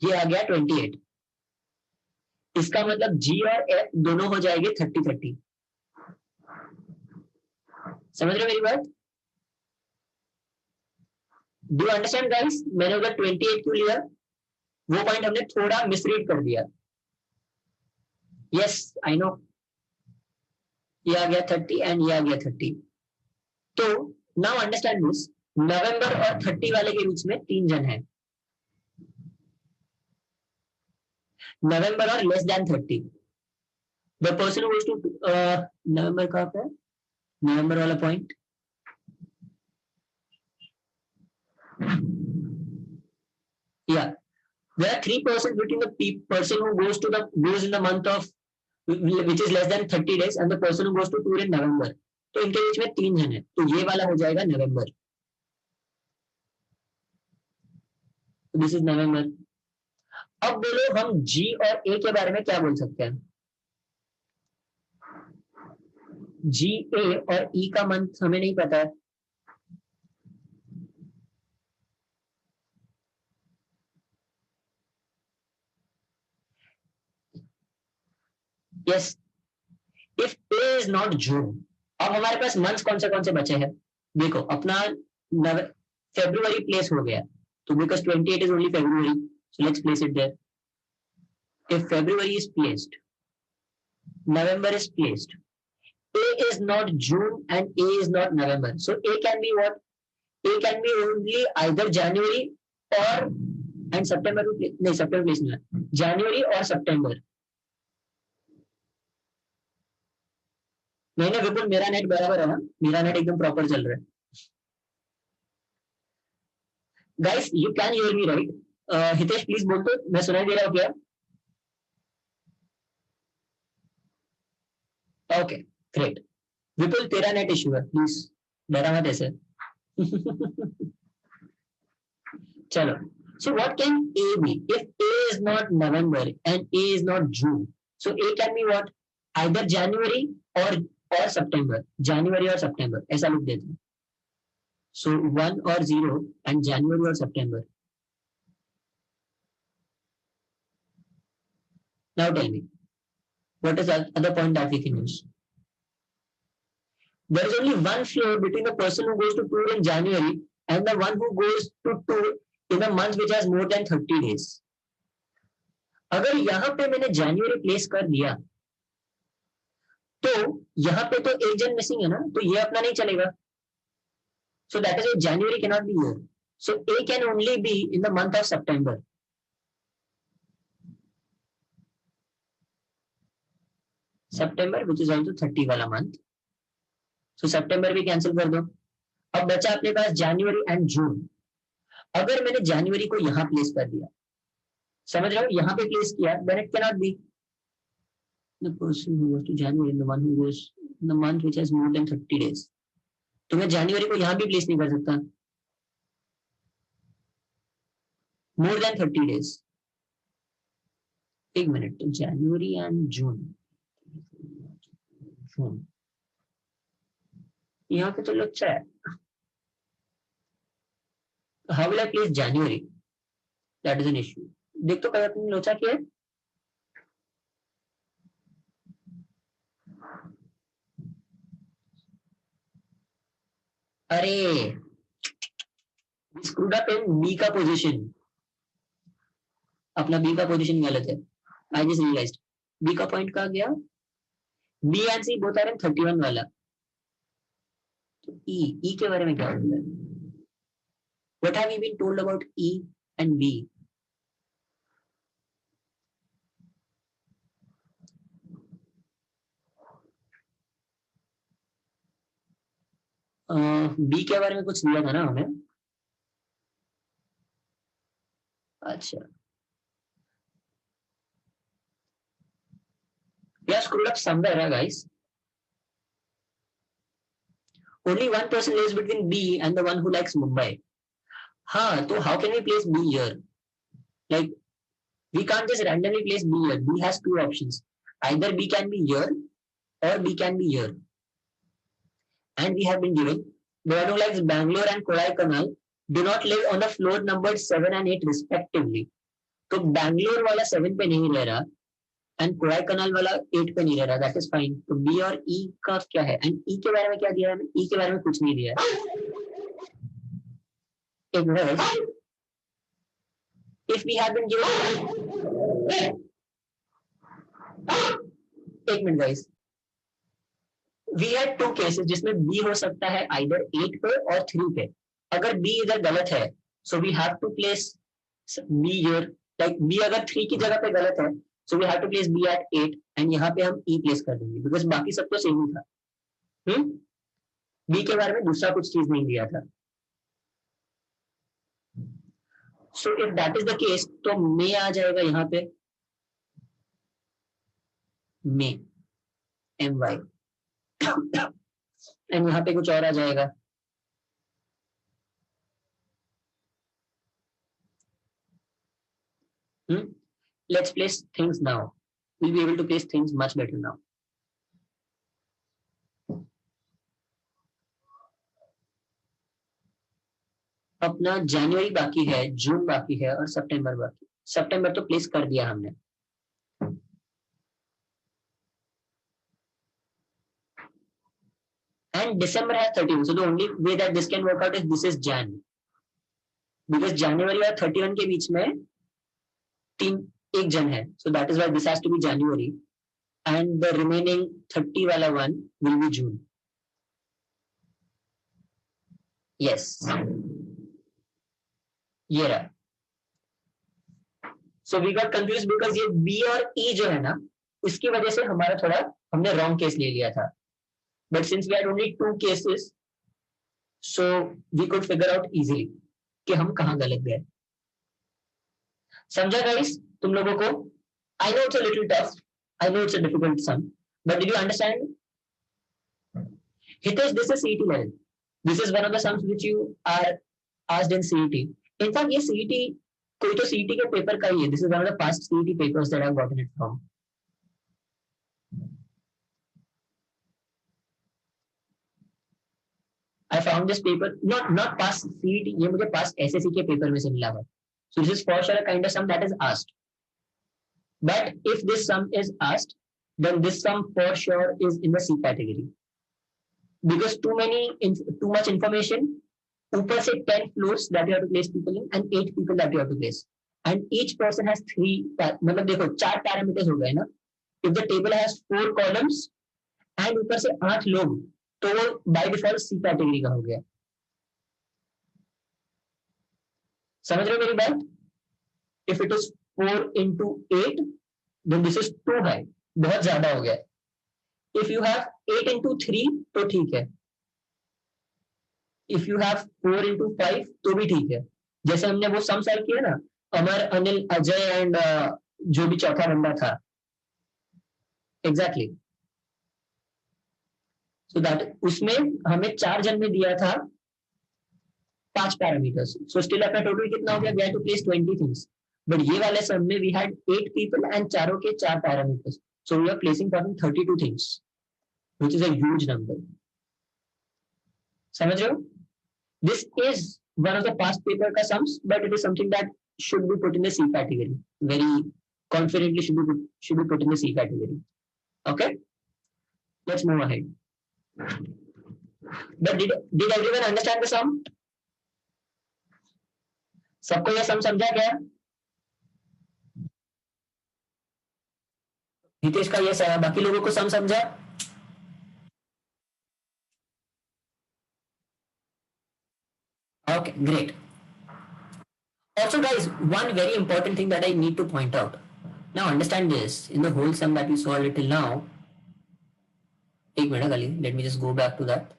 ये आ गया 28. इसका मतलब G और F दोनों हो जाएंगे 30-30। समझ रहे मेरी बात? Do you understand guys? मैंने उधर 28 क्यों लिया? वो पॉइंट हमने थोड़ा मिसरीड कर दिया। Yes, I know. ये आ गया 30 एंड ये आ गया 30। तो नाउ अंडरस्टैंड दिस, नवंबर और 30 वाले के बीच में 3 जन है। नवंबर और less than 30, the person who goes to November कहाँ पे है, नवंबर वाला पॉइंट, या there are 3% between the person who goes in the month of which is less than 30 days and the person who goes to tour in November. तो इनके बीच में 3 जन है, तो ये वाला हो जाएगा नवंबर, दिस इज नवंबर. अब बोलो हम जी और ए के बारे में क्या बोल सकते हैं. जी, ए और ई का मंथ हमें नहीं पता है. Yes, if A is not June. अब हमारे पास मंथ्स कौन से बचे हैं. देखो अपना फेब्रुवरी प्लेस हो गया, तो because 28 is only February, so let's place it there. If February is placed, November is placed, A is not June and A is not November, so A can be what? A can be only either January or and September. नहीं, September place नहीं है, January or September. नहीं विपुल, मेरा net बराबर है ना, मेरा net एकदम प्रॉपर चल रहा है. Guys you can hear me right. Hitesh please बोल दो, मैं सुनाई दे रहा हूँ क्या? Okay great. विपुल तेरा नेट इश्यू है, प्लीज डरा मत ऐसे. चलो, so what can A be? If A is not November and A is not June, so A can be what? Either January or September. January or September ऐसा लिख देते हैं. So 1 or 0 and January or September. Now tell me, what is the other point that we can use? There is only one floor between the person who goes to tour in January and the one who goes to tour in a month which has more than 30 days. अगर यहाँ पे मैंने January place कर दिया, तो यहाँ पे तो एक जन मिसिंग है ना, तो ये अपना नहीं चलेगा. So that is why January cannot be here. So A can only be in the month of September. September which is also 30 वाला month. So September भी कैंसिल कर दो. अब बचा अपने पास January and June. अगर मैंने January को यहाँ प्लेस कर दिया, समझ रहे हो, यहाँ पे प्लेस किया, then it cannot be the person who goes to January and the one who goes in the month which has more than 30 days. तो मैं January को यहाँ भी प्लेस नहीं कर सकता. More than 30 days. एक मिनट, तो January and June. यहाँ पे तो लोचा है. How will I place January? That is an issue. देख तो कहीं अपनी लोचा क्या है. अरे screwed up in B का पोजीशन. अपना B का पोजीशन गलत है. I just realized. B का पॉइंट कहाँ गया? B and C both are in 31 वाला. तो E के बारे में क्या बोल रहा है? What have you been told about E and B? B के बारे में कुछ दिया था ना हमें. अच्छा, yeah, screwed up somewhere, guys. Only one person lives between B and the one who likes Mumbai. हाँ, तो how can we place B here? Like, we can't just randomly place B here. B has two options. Either B can be here or B can be here. And we have been given the one who likes Bangalore and Kodaikanal do not live on the floor numbered 7 and 8 respectively. तो Bangalore वाला 7 पे नहीं रह रहा and Kodaikanal वाला 8 पे नहीं रह रहा. That is fine. तो B और E का क्या है? And E के बारे में क्या दिया है? E के बारे में कुछ नहीं दिया है. It was if we have been given एक minute guys, we had two cases जिसमें B हो सकता है either 8 पे और 3 पे. अगर B इधर गलत है, so we have to place B here like B अगर 3 की जगह पे गलत है, so we have to place B at 8 and यहाँ पे हम ई प्लेस कर देंगे बिकॉज बाकी सब तो सेम ही था. बी के बारे में दूसरा कुछ चीज नहीं दिया था. So if that is the case तो मे आ जाएगा यहाँ पे, मे एम वाई एंड यहाँ पे कुछ और आ जाएगा. Let's place things now. We'll be able to place things much better now. अपना जनवरी बाकी है, जून बाकी है और सितंबर बाकी. सितंबर तो प्लेस कर दिया हमने. And December has 31. So the only way that this can work out is this is Jan. Because January और 31 के बीच में एक जन है. So that is why this has to be January. And the remaining 30 वाला one will be June. Yes. ये रहा. So we got confused because ये B और E जो है ना, इसकी वजह से हमारा थोड़ा हमने wrong case ले लिया था. But since we had only 2 cases, so we could figure out easily कि हम कहाँ गलत गए. समझा guys तुम लोगों को? I know it's a little tough. I know it's a difficult sum. But did you understand? Hitesh, this is CET level. This is one of the sums which you are asked in CET. In fact, ये CET कोई तो CET के paper का ही है. This is one of the past CET papers that I've gotten it from. I found this paper not past CET. ये मुझे past SSC के paper में से मिला है. So this is for sure a kind of sum that is asked. But if this sum is asked, then this sum for sure is in the C category. Because too much information. ऊपर से 10 floors that you have to place people in and 8 people that you have to place. And each person has 3, मतलब देखो 4 parameters हो गए ना. If the table has 4 columns and ऊपर से 8 लोग, तो वो by default C category का हो गया. समझ रहे हो मेरी बात? If it is 4 into 8, then this is too high. बहुत ज्यादा हो गया. If you have 8 into 3, तो ठीक है. If you have 4 into 5, तो भी ठीक है. जैसे हमने वो सम सॉल्व किया ना, अमर, अनिल, अजय एंड जो भी चौथा बंदा था. Exactly. So that उसमें हमें 4 जन में दिया था 5 पैरामीटर्स. So still अपना टोटल कितना हो गया? We had to place 20 things. But ये वाले सम में we had 8 people and चारों के 4 parameters. So we are placing 32 things, which is a huge number. समझ रहे हो? This is one of the past paper का sums, but it is something that should be put in the C category. Very confidently should be put in the C category. Okay? Let's move ahead. But did everyone understand the sum? सबको यह sum समझा क्या? हितेश का yes है, बाकी लोगों को sum समझा? Okay, great. Also guys, one very important thing that I need to point out. Now understand this, in the whole sum that we solved till now, एक minute Ali, let me just go back to that.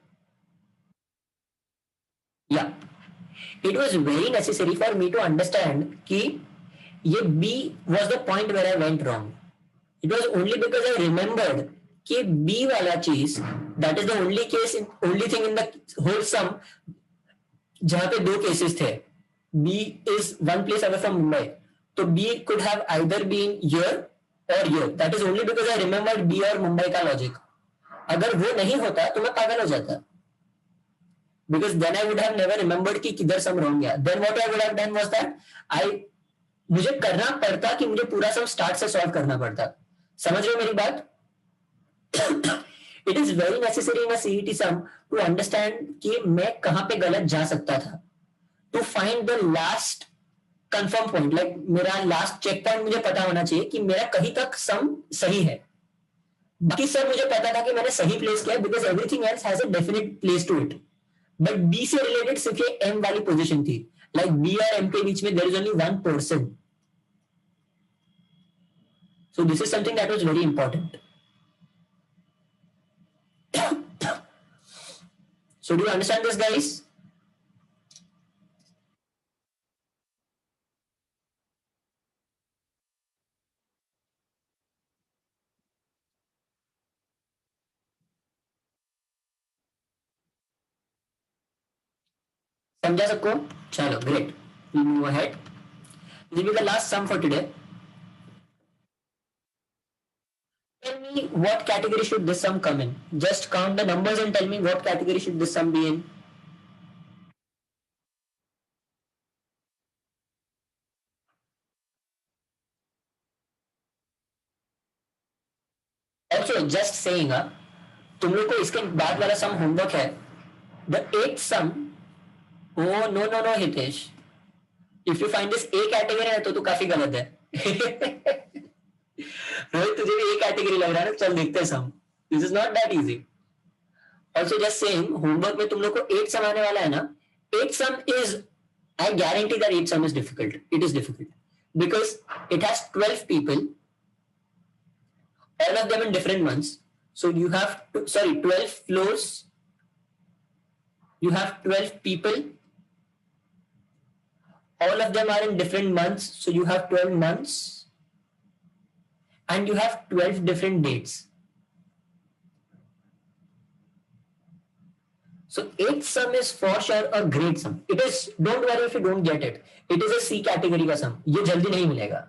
Yeah, it was very necessary for me to understand कि ये B was the point where I went wrong. It was only because I remembered कि B वाला चीज, that is the only thing in the whole sum जहां पे 2 cases थे. B is 1 place away from Mumbai, तो B could have either been here or here. That is only because I remembered B और मुंबई का logic. अगर वो नहीं होता तो मैं पागल हो जाता, because then I would have never remembered कि किधर सम रॉन्ग गया. Then what I would have done was that मुझे करना पड़ता कि मुझे पूरा सम स्टार्ट से सॉल्व करना पड़ता. समझ रहे हो मेरी बात? It is very necessary in a CET sum to understand कि मैं कहाँ पे गलत जा सकता था. To find the last confirm point, like मेरा last check point मुझे पता होना चाहिए कि मेरा कहीं तक सम सही है. बाकी सब मुझे पता था कि मैंने सही प्लेस किया, because everything else has a definite place to it. But B से related सिर्फ ये M वाली पोजीशन थी. Like B और M के बीच में there is only one person. So this is something that was very important. So do you understand this, guys? समझा सबको? चलो great. We move ahead. This will be the last sum for today. Tell me what category should this sum come in. Just count the numbers and tell me what category should this sum be in. Also, just saying, तुम लोग को इसके बाद वाला सम homework है. The eighth sum. Oh no no no Hitesh. If you find this A category है तो काफी गलत है. रोहित तुझे भी A category लग रहा है ना? चल देखते हैं सम. This is not that easy. Also just saying, homework में तुम लोग को 8 सम आने वाला है ना. 8 sum is, I guarantee that 8 sum is difficult. It is difficult because it has 12 people, all of them in different months. So you have 12 floors. You have 12 people. All of them are in different months. So you have 12 months. And you have 12 different dates. So 8th sum is for sure a great sum. It is, don't worry if you don't get it. It is a C category का sum. ये जल्दी नहीं मिलेगा.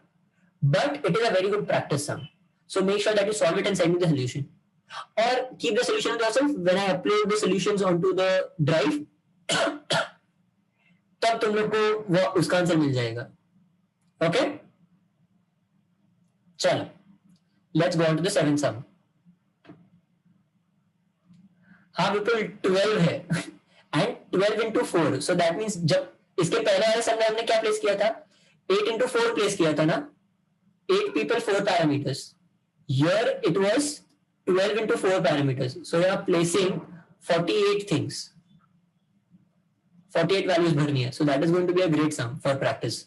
But it is a very good practice sum. So make sure that you solve it and send me the solution. Or keep the solution to yourself. When I upload the solutions onto the drive, तब तुम लोग को वो उसका answer मिल जाएगा. Okay? चलो. Let's go on to the 7th sum. हाँ बिल्कुल 12 है and 12 into 4. So that means जब इसके पहले वाले सम में हमने क्या प्लेस किया था? 8 into 4 प्लेस किया था ना. 8 people 4 parameters. Here it was 12 into 4 parameters. So we are placing 48 things. 48 values भरनी है. So that is going to be a great sum for practice.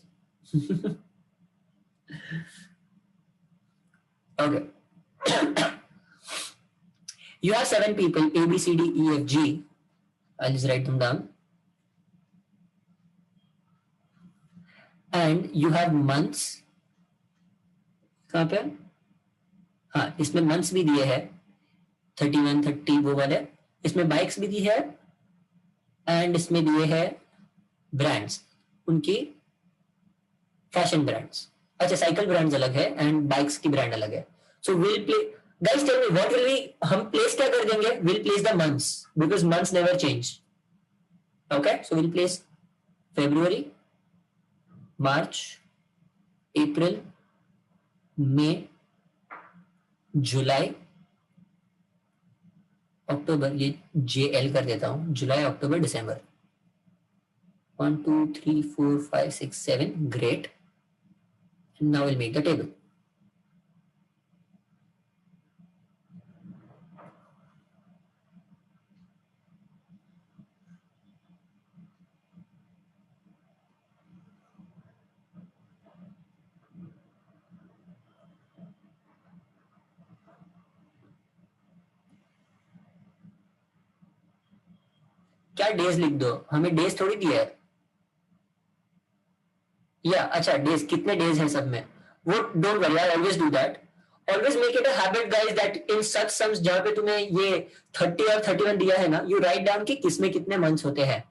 Okay. You have 7 people, A, B, C, D, E, F, G. I'll just write them down. And you have months. कहाँ पे? हाँ, इसमें months भी दिए हैं. 31, 30 वो वाले. इसमें bikes भी दी है. And इसमें दिए हैं brands. उनकी fashion brands. अच्छा, cycle brands अलग है and bikes की brand अलग है. So we'll play. Guys, tell me what will we? हम place क्या कर देंगे? We'll place the months because months never change. Okay, so we'll place February, March, April, May, July, October. ये JL कर देता हूँ. July, October, December. 1, 2, 3, 4, 5, 6, 7. Great. And now we'll make the table. क्या days लिख दो? हमें डेज थोड़ी दिया है. या अच्छा, डेज कितने डेज हैं सब में वो don't worry. I always do that. Always make it a habit guys that in such sums जहां पे तुम्हें ये 30 और 31 दिया है ना, यू राइट डाउन कि किसमें कितने मंथ्स होते हैं.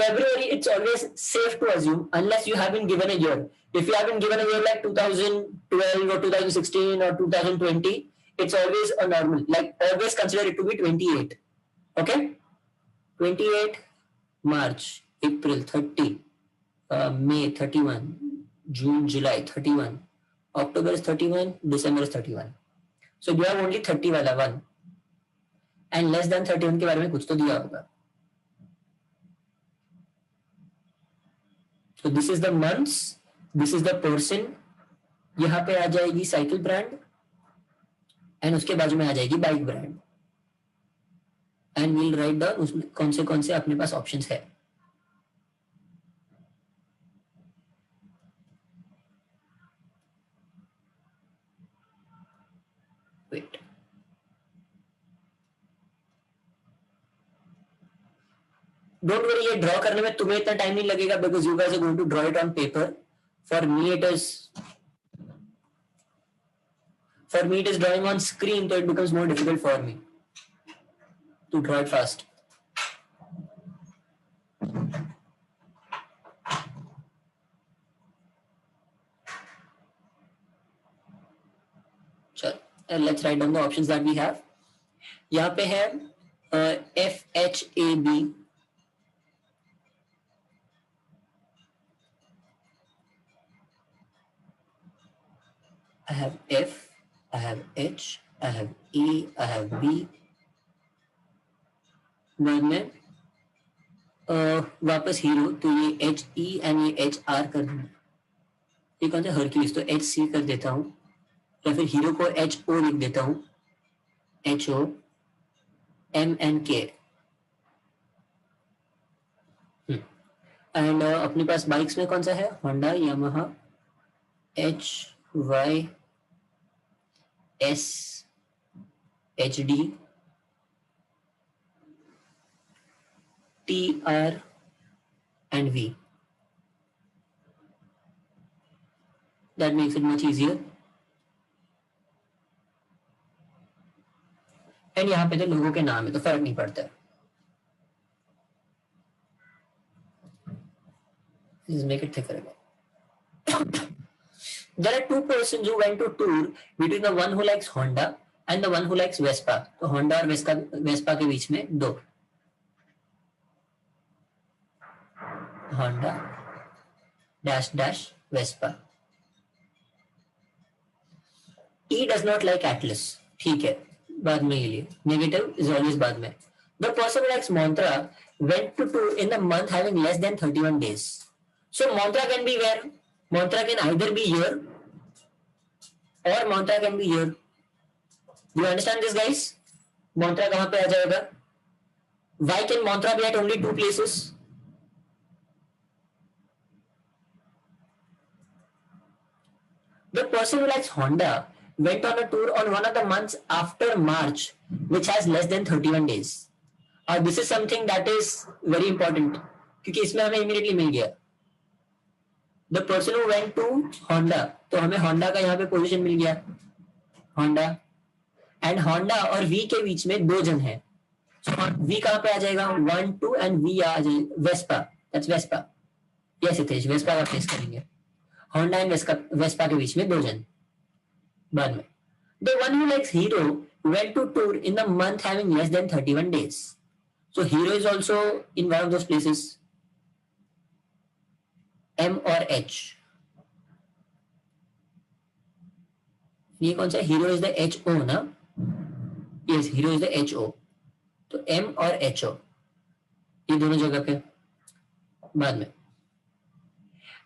February, it's always safe to assume unless you have been given a year. If you have been given a year like 2012 or 2016 or 2020, it's always a normal. Like always consider it to be 28. Okay? 28, March, April 30, May 31, June, July 31, October is 31, December is 31. So you have only 30 वाला one. And less than 31 के बारे में कुछ तो दिया होगा. So this is the months, this is the person. यहाँ पे आ जाएगी साइकिल ब्रांड एंड उसके बाजू में आ जाएगी bike brand. And we'll write down उसमें कौन से अपने पास ऑप्शंस है. डोंट वरी, ये ड्रॉ करने में तुम्हें इतना टाइम नहीं लगेगा because you guys are going to draw it on paper. For me it is drawing on screen, so it becomes more difficult for me to draw it fast. Let's write down the options that we have. यहाँ पे है FHAB. I have F, I have H, I have E, I have B. बाद में वापस hero, तो ये HE and ये HR कर दूँ. ये कौन सा हरक्यूलिस, तो HC कर देता हूँ, या फिर हीरो को HO लिख देता हूँ, HO MNK. एंड अपने पास बाइक्स में कौन सा है, Honda, Yamaha, HY S HD TR and V. That makes it much easier. And यहाँ पे तो लोगों के नाम है तो फर्क नहीं पड़ता. Let's make it thicker again. There are two persons who went to tour between the one who likes Honda and the one who likes Vespa. तो Honda और Vespa के बीच में दो. Honda dash dash Vespa. E does not like Atlas. ठीक है, बाद में ये लिए. Negative is always बाद में. The person who likes Montra went to tour in the month having less than 31 days. So Montra can be where? Montra can either be here or Montra can be here. Do you understand this, guys? Montra कहाँ पे आ जाएगा? Why can Montra be at only two places? The person who likes Honda went on a tour on one of the months after March, which has less than 31 days. This is something that is very important, क्योंकि इसमें हमें immediately मिल गया. The person who went to Honda, तो हमें Honda का यहाँ पे position मिल गया, Honda, and Honda और V के बीच में दो जन हैं. So V कहाँ पे आ जाएगा? 1, 2 and V आ जाएगा Vespa. That's Vespa. Yes, Hitesh, Vespa का प्लेस करेंगे. Honda and Vespa के बीच में दो जन. बाद में the one who likes Hero went to tour in the month having less than 31 days. So Hero is also in one of those places. M or H. ये कौन सा? Hero is the HO ना? Yes, Hero is the HO. तो M और HO ये दोनों जगह पे. बाद में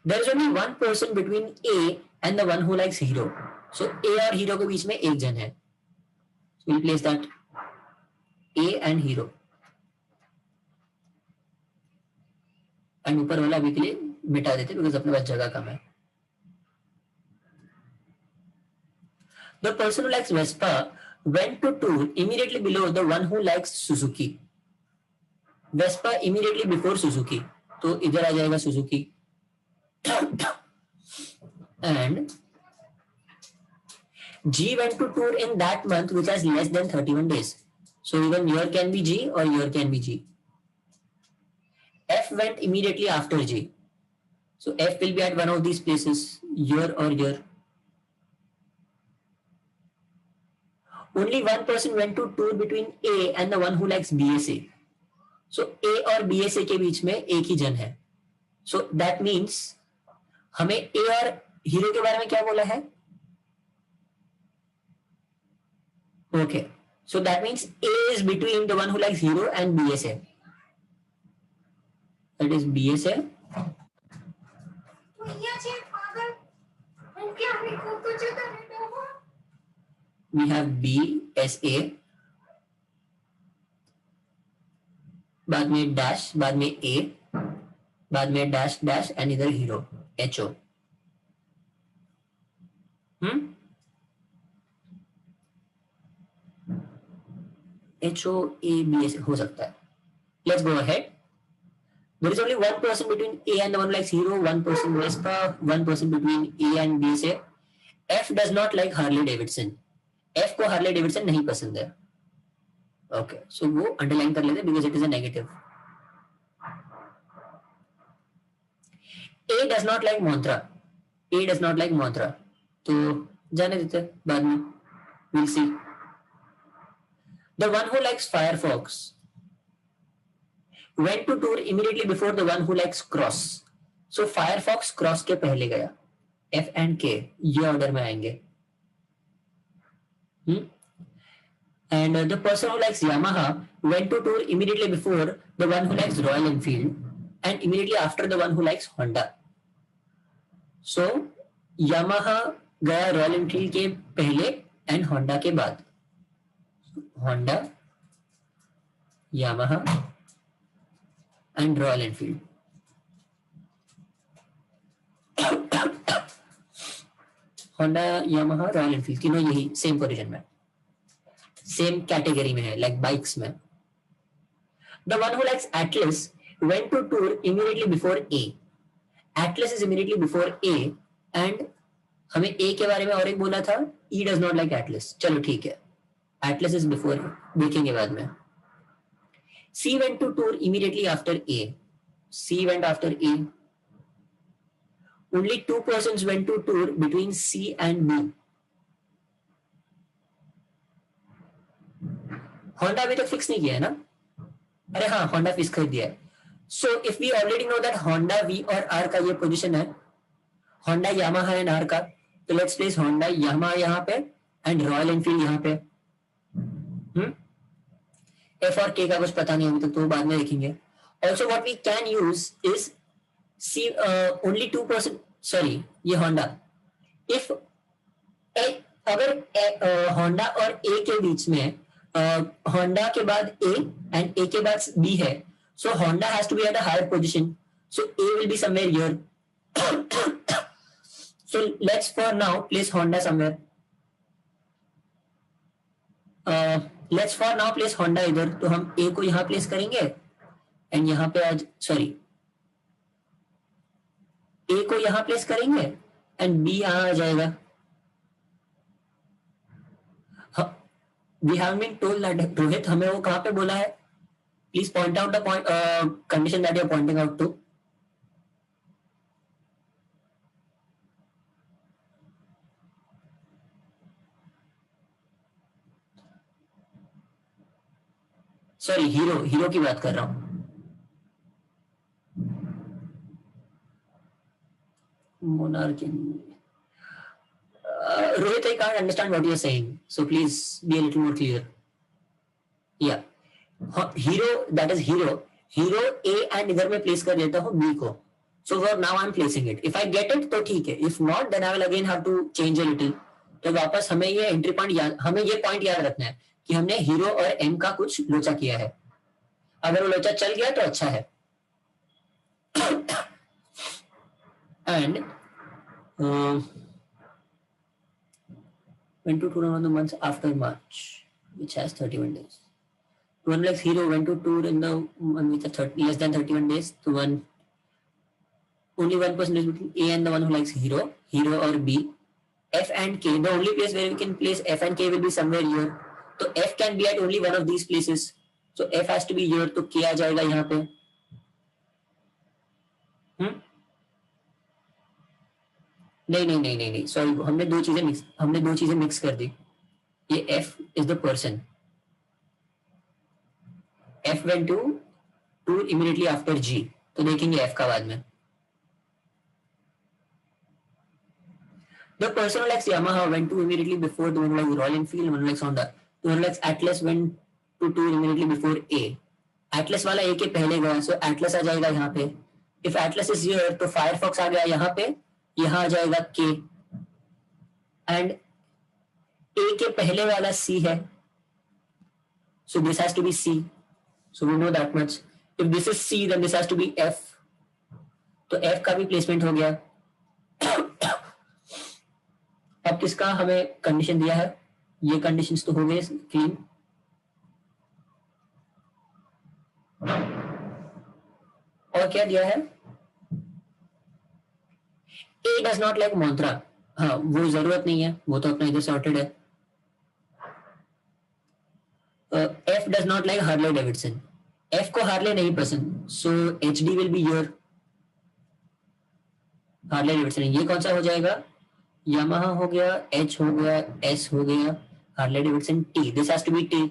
there is only one person between A and the one who likes Hero. So A और Hero के बीच में एक जन है. So we'll place that A and Hero. And ऊपर वाला अभी के लिए मिटा देते बिकॉज अपने पास जगह कम है. The person who likes Vespa went to tour immediately below the one who likes Suzuki. Vespa immediately before Suzuki. तो इधर आ जाएगा Suzuki. And G went to tour in that month which has less than 31 days. So even here can be G or here can be G. F went immediately after G. So F will be at one of these places, here or here. Only one person went to tour between A and the one who likes BSA. So A और BSA के बीच में एक ही जन है. So that means हमें A और hero के बारे में क्या बोला है? Okay. So that means A is between the one who likes Hero and BSA. That is BSA. We have BSA. बाद में डैश, बाद में A, बाद में डैश डैश एंड इधर हीरो HO. HOABS हो सकता है. Let's go ahead. There is only one person between A and the one who likes hero, one person Vespa, one person between A and B से F does not like Harley Davidson. F को Harley Davidson नहीं पसंद है. Okay, so वो underline कर लेते because it is a negative. A does not like Montra. A does not like Montra. तो जाने देते बाद में. We'll see. The one who likes Firefox went to tour immediately before the one who likes Cross. So Firefox Cross के पहले गया. F and K ये order में आएंगे. And the person who likes Yamaha went to tour immediately before the one who likes Royal Enfield and immediately after the one who likes Honda. So Yamaha गया Royal Enfield के पहले and Honda के बाद. Honda, Yamaha and Royal Enfield. Honda, Yamaha, Royal Enfield तीनों यही same position में, same category में है, लाइक बाइक्स में. The one who likes Atlas went to tour immediately before A. Atlas is immediately before A and हमें A के बारे में और एक बोला था, E does not like Atlas. चलो ठीक है, Atlas is before, देखेंगे बाद में. C went to tour immediately after A. C went after A. Only two persons went to tour between C and B. Honda अभी तक फिक्स नहीं किया है ना? अरे हाँ, Honda फिक्स कर दिया है. So if we already know that Honda V और R का ये पोजीशन है, Honda Yamaha and R का, तो let's place Honda Yamaha यहाँ पे and Royal Enfield यहाँ पे. F और K का कुछ पता नहीं अभी तक, तो बाद में देखेंगे. Also what we can use is see only 2%, sorry ये Honda. If अगर Honda और A के बीच में Honda के बाद A and A के बाद B है, so Honda has to be at a higher position, so A will be somewhere here. So let's for now place Honda somewhere. Let's for now place Honda इधर, तो हम ए को यहां place करेंगे and यहां पे आज सॉरी ए को यहां प्लेस करेंगे एंड बी यहां आ जाएगा. We have been told that Rohit, हमें वो कहां पे बोला है? Please point out the point condition that you are pointing out to. Sorry Hero की बात कर रहा हूं. Monarchy. Rohit, I can't understand what you're saying, so please be a little more clear. Yeah, hero, that is hero A and इधर में place कर देता हूँ B को. So for now I'm placing it. If I get it तो ठीक है, if not then I will again have to change a little. तो वापस हमें ये एंट्री पॉइंट हमें ये पॉइंट याद रखना है कि हमने हीरो और एम का कुछ लोचा किया है. अगर वो लोचा चल गया तो अच्छा है. And went to tour on the months after March, which has 31 days. One like hero went to tour in the one with less than 31 days. So only one person is between A and the one who likes hero or B. F and K, the only place where we can place F and K will be somewhere here. So F can be at only one of these places. So F has to be here. तो K आ जाएगा यहाँ पे. नहीं sorry, हमने दो चीजें mix कर दी. ये F is the person. F went to tour immediately after G. तो देखेंगे F का बाद में. The person who likes Yamaha went to immediately before the one who likes Royal Enfield, one who likes Honda. The one who likes Atlas went to tour immediately before A. Atlas वाला A के पहले गया, so Atlas आ जाएगा यहाँ पे. If Atlas is here, तो Firefox आ गया यहाँ पे, यहाँ आ जाएगा K. And A के पहले वाला C है, so this has to be C. So we know that much. If this is C, then this has to be F. तो F का भी प्लेसमेंट हो गया. अब किसका हमें कंडीशन दिया है? ये कंडीशंस तो हो गए क्लीन. और और क्या दिया है, ए डज नॉट लाइक मंत्रा, हाँ वो जरूरत नहीं है, वो तो अपना इधर सॉर्टेड है. F does not like Harley Davidson, F को हार्ले नहीं पसंद, so H D will be your Harley Davidson. ये कौन सा हो जाएगा, यामाहा हो गया, एच हो गया, एस हो गया, Harley Davidson T, this has to be T.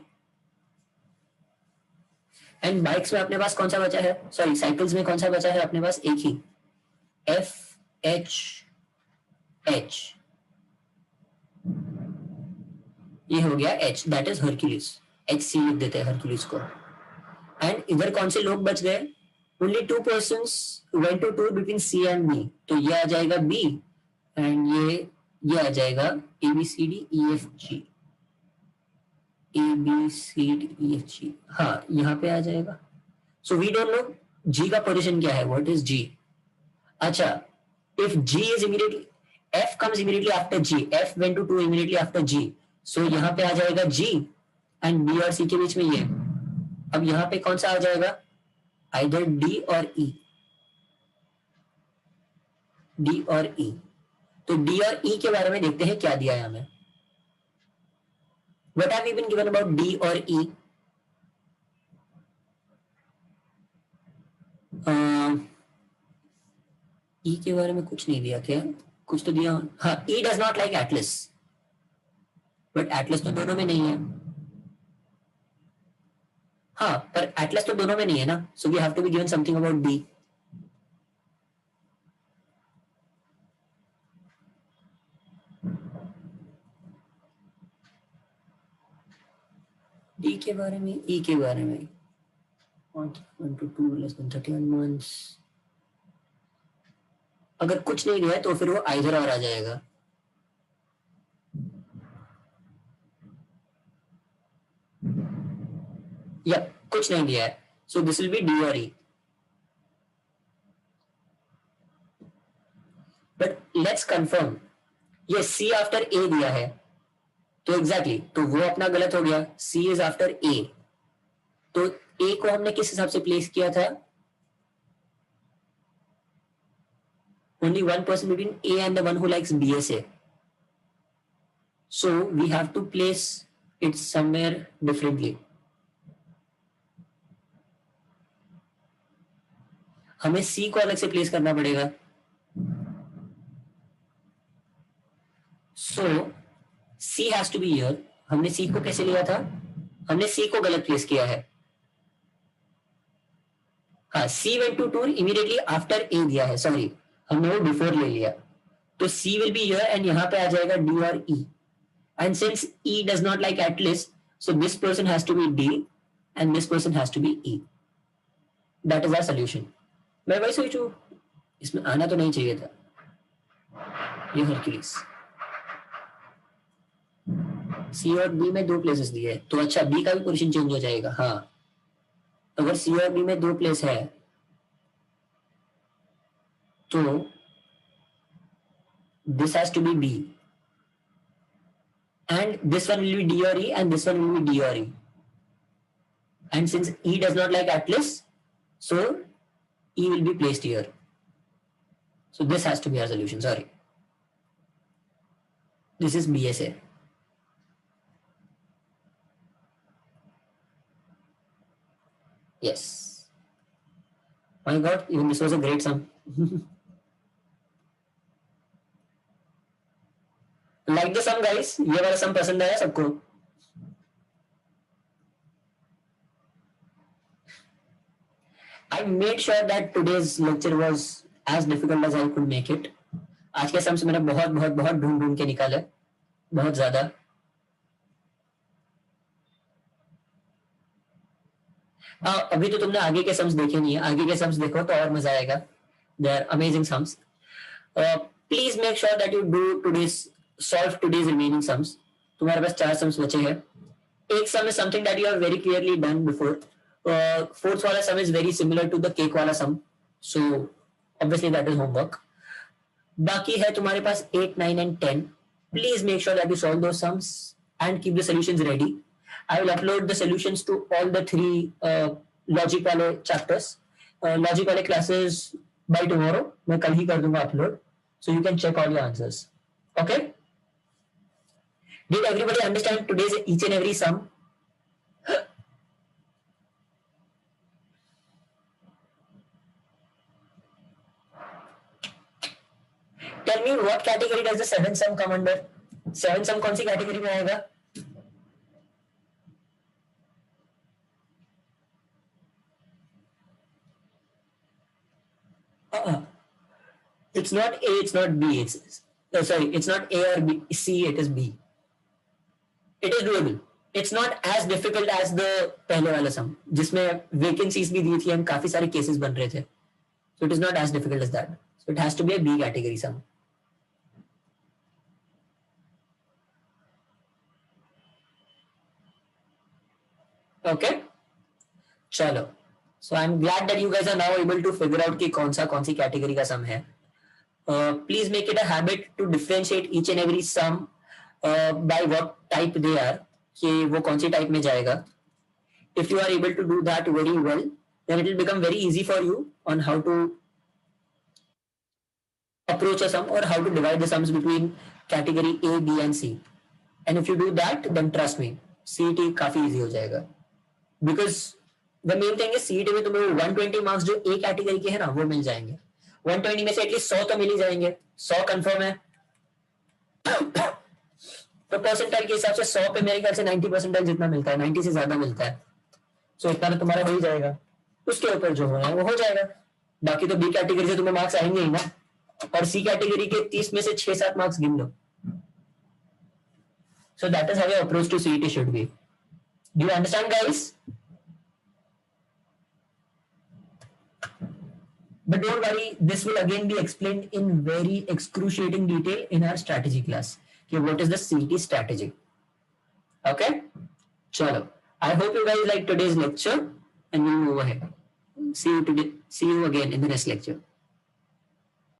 And bikes में अपने पास कौन सा बचा है, सॉरी साइकिल्स में कौन सा बचा है अपने पास, एक ही, एफ एच एच, ये हो गया H, that is Hercules, H C लिख देते हैं हरक्यूलिस को. एंड इधर कौन से लोग बच गए, only 2 persons went to tour between C and B, तो ये आ जाएगा B एंड ये आ जाएगा A B C D E F G, A B C D E F G, हाँ यहाँ पे आ जाएगा. So we don't know G का पोजीशन क्या है, व्हाट इज G. अच्छा, if G is immediately, F comes immediately after G, F went to 2 immediately after G, so यहाँ पे आ जाएगा G एंड B और C के बीच में ये. अब यहाँ पे कौन सा आ जाएगा, either D और E, D और E. तो D और E के बारे में देखते हैं क्या दिया है हमें. What have we been given about D और E? E के बारे में कुछ नहीं दिया क्या, कुछ तो दिया, हाँ E does not like Atlas, but Atlas तो दोनों में नहीं है. हाँ पर Atlas तो दोनों में नहीं है ना, so we have to be given something about D. D के बारे में, E के बारे में, 1 to 2 less than 31 months, अगर कुछ नहीं दिया है तो फिर वो आइदर और आ जाएगा. या कुछ नहीं दिया है, so this will be D और ई. बट लेट्स कंफर्म, ये सी आफ्टर ए दिया है, तो एग्जैक्टली तो वो अपना गलत हो गया, सी इज आफ्टर ए. तो ए को हमने किस हिसाब से प्लेस किया था, only one person between A and the one who likes BSA, so we have to place it somewhere differently. हमें C को अलग से प्लेस करना पड़ेगा. So C has to be here. हमने C को कैसे लिया था, हमने C को गलत प्लेस किया है. हाँ C went to tour immediately after A दिया है, सॉरी हमने वो बिफोर ले लिया, तो C will be here and यहाँ पे आ जाएगा D और E. And since E does not like Atlas, so this person has to be D and this person has to be E. That is our solution. मैं वही सोचूं, इसमें आना तो नहीं चाहिए था ये हरक्यूलिस. C और B में 2 प्लेसेस दिए हैं, तो अच्छा B का भी पोजीशन चेंज हो जाएगा. हाँ अगर C और B में 2 प्लेस है तो this has to be B and this one will be D or E and this one will be D or E. And since E does not like Atlas, so E will be placed here. So this has to be our solution. Sorry, this is BSA. Yes. My God, even this was a great sum. Like the sum guys, ये वाला sum पसंद आया सबको? I made sure that today's lecture was as difficult as I could make it. आज के sums मैंने बहुत बहुत बहुत ढूंढ ढूंढ के निकाले, बहुत ज्यादा. अभी तो तुमने आगे के सम्स देखे नहीं है, आगे के सम्स देखो तो और मजा आएगा. They are amazing sums. Please make sure that you do solve today's remaining sums. तुम्हारे पास 4 sums बचे हैं. एक sum is something that you have very clearly done before. Fourth वाला sum is very similar to the cake वाला sum, so obviously that is homework. बाकी है तुम्हारे पास 8, 9 and 10. Please make sure that you solve those sums and keep the solutions ready. I will upload the solutions to all the 3 logic वाले chapters logic वाले classes by tomorrow मैं कल ही कर दूंगा upload, so you can check all your answers. Okay, did everybody understand today's each and every sum? Tell me what category does the seven sum come under? Seven sum कौन सी category में आएगा? It's not A, it's not B. Sorry, it's not A or B, C. It is B. It is doable. It's not as difficult as the पहले वाला sum, जिसमें vacancies भी दी थी and काफी सारे cases बन रहे थे. So it is not as difficult as that. So it has to be a B category sum. Okay, चलो. So I'm glad that you guys are now able to figure out कि कौन सी category का सम है. Please make it a habit to differentiate each and every sum by what type they are, कि वो कौन सी type में जाएगा. If you are able to do that very well, then it will become very easy for you on how to approach a sum or how to divide the sums between category A, B and C. And if you do that, then trust me, CET काफी easy हो जाएगा. Because the main thing is CET में तुम्हें 120 marks जो A category के है ना वो मिल जाएंगे. 120 में से एटलीस्ट 100 तो मिल ही जाएंगे. 100 कंफर्म है. तो परसेंटाइल के हिसाब से 100 पे मेरे ख्याल से 90 परसेंटाइल जितना मिलता है, 90 से ज्यादा मिलता है. सो इतना तो तुम्हारा हो ही जाएगा. उसके ऊपर जो होना है वो हो जाएगा. बाकी तो बी कैटेगरी से तुम्हें मार्क्स आएंगे ही ना, और सी कैटेगरी के 30 में से 6-7 मार्क्स गिन लो. So that is how your approach to CET should be. Do you understand guys? But don't worry, this will again be explained in very excruciating detail in our strategy class. Okay, what is the CET strategy? Okay, chalo. I hope you guys like today's lecture, and we'll move ahead. See you today. See you again in the next lecture.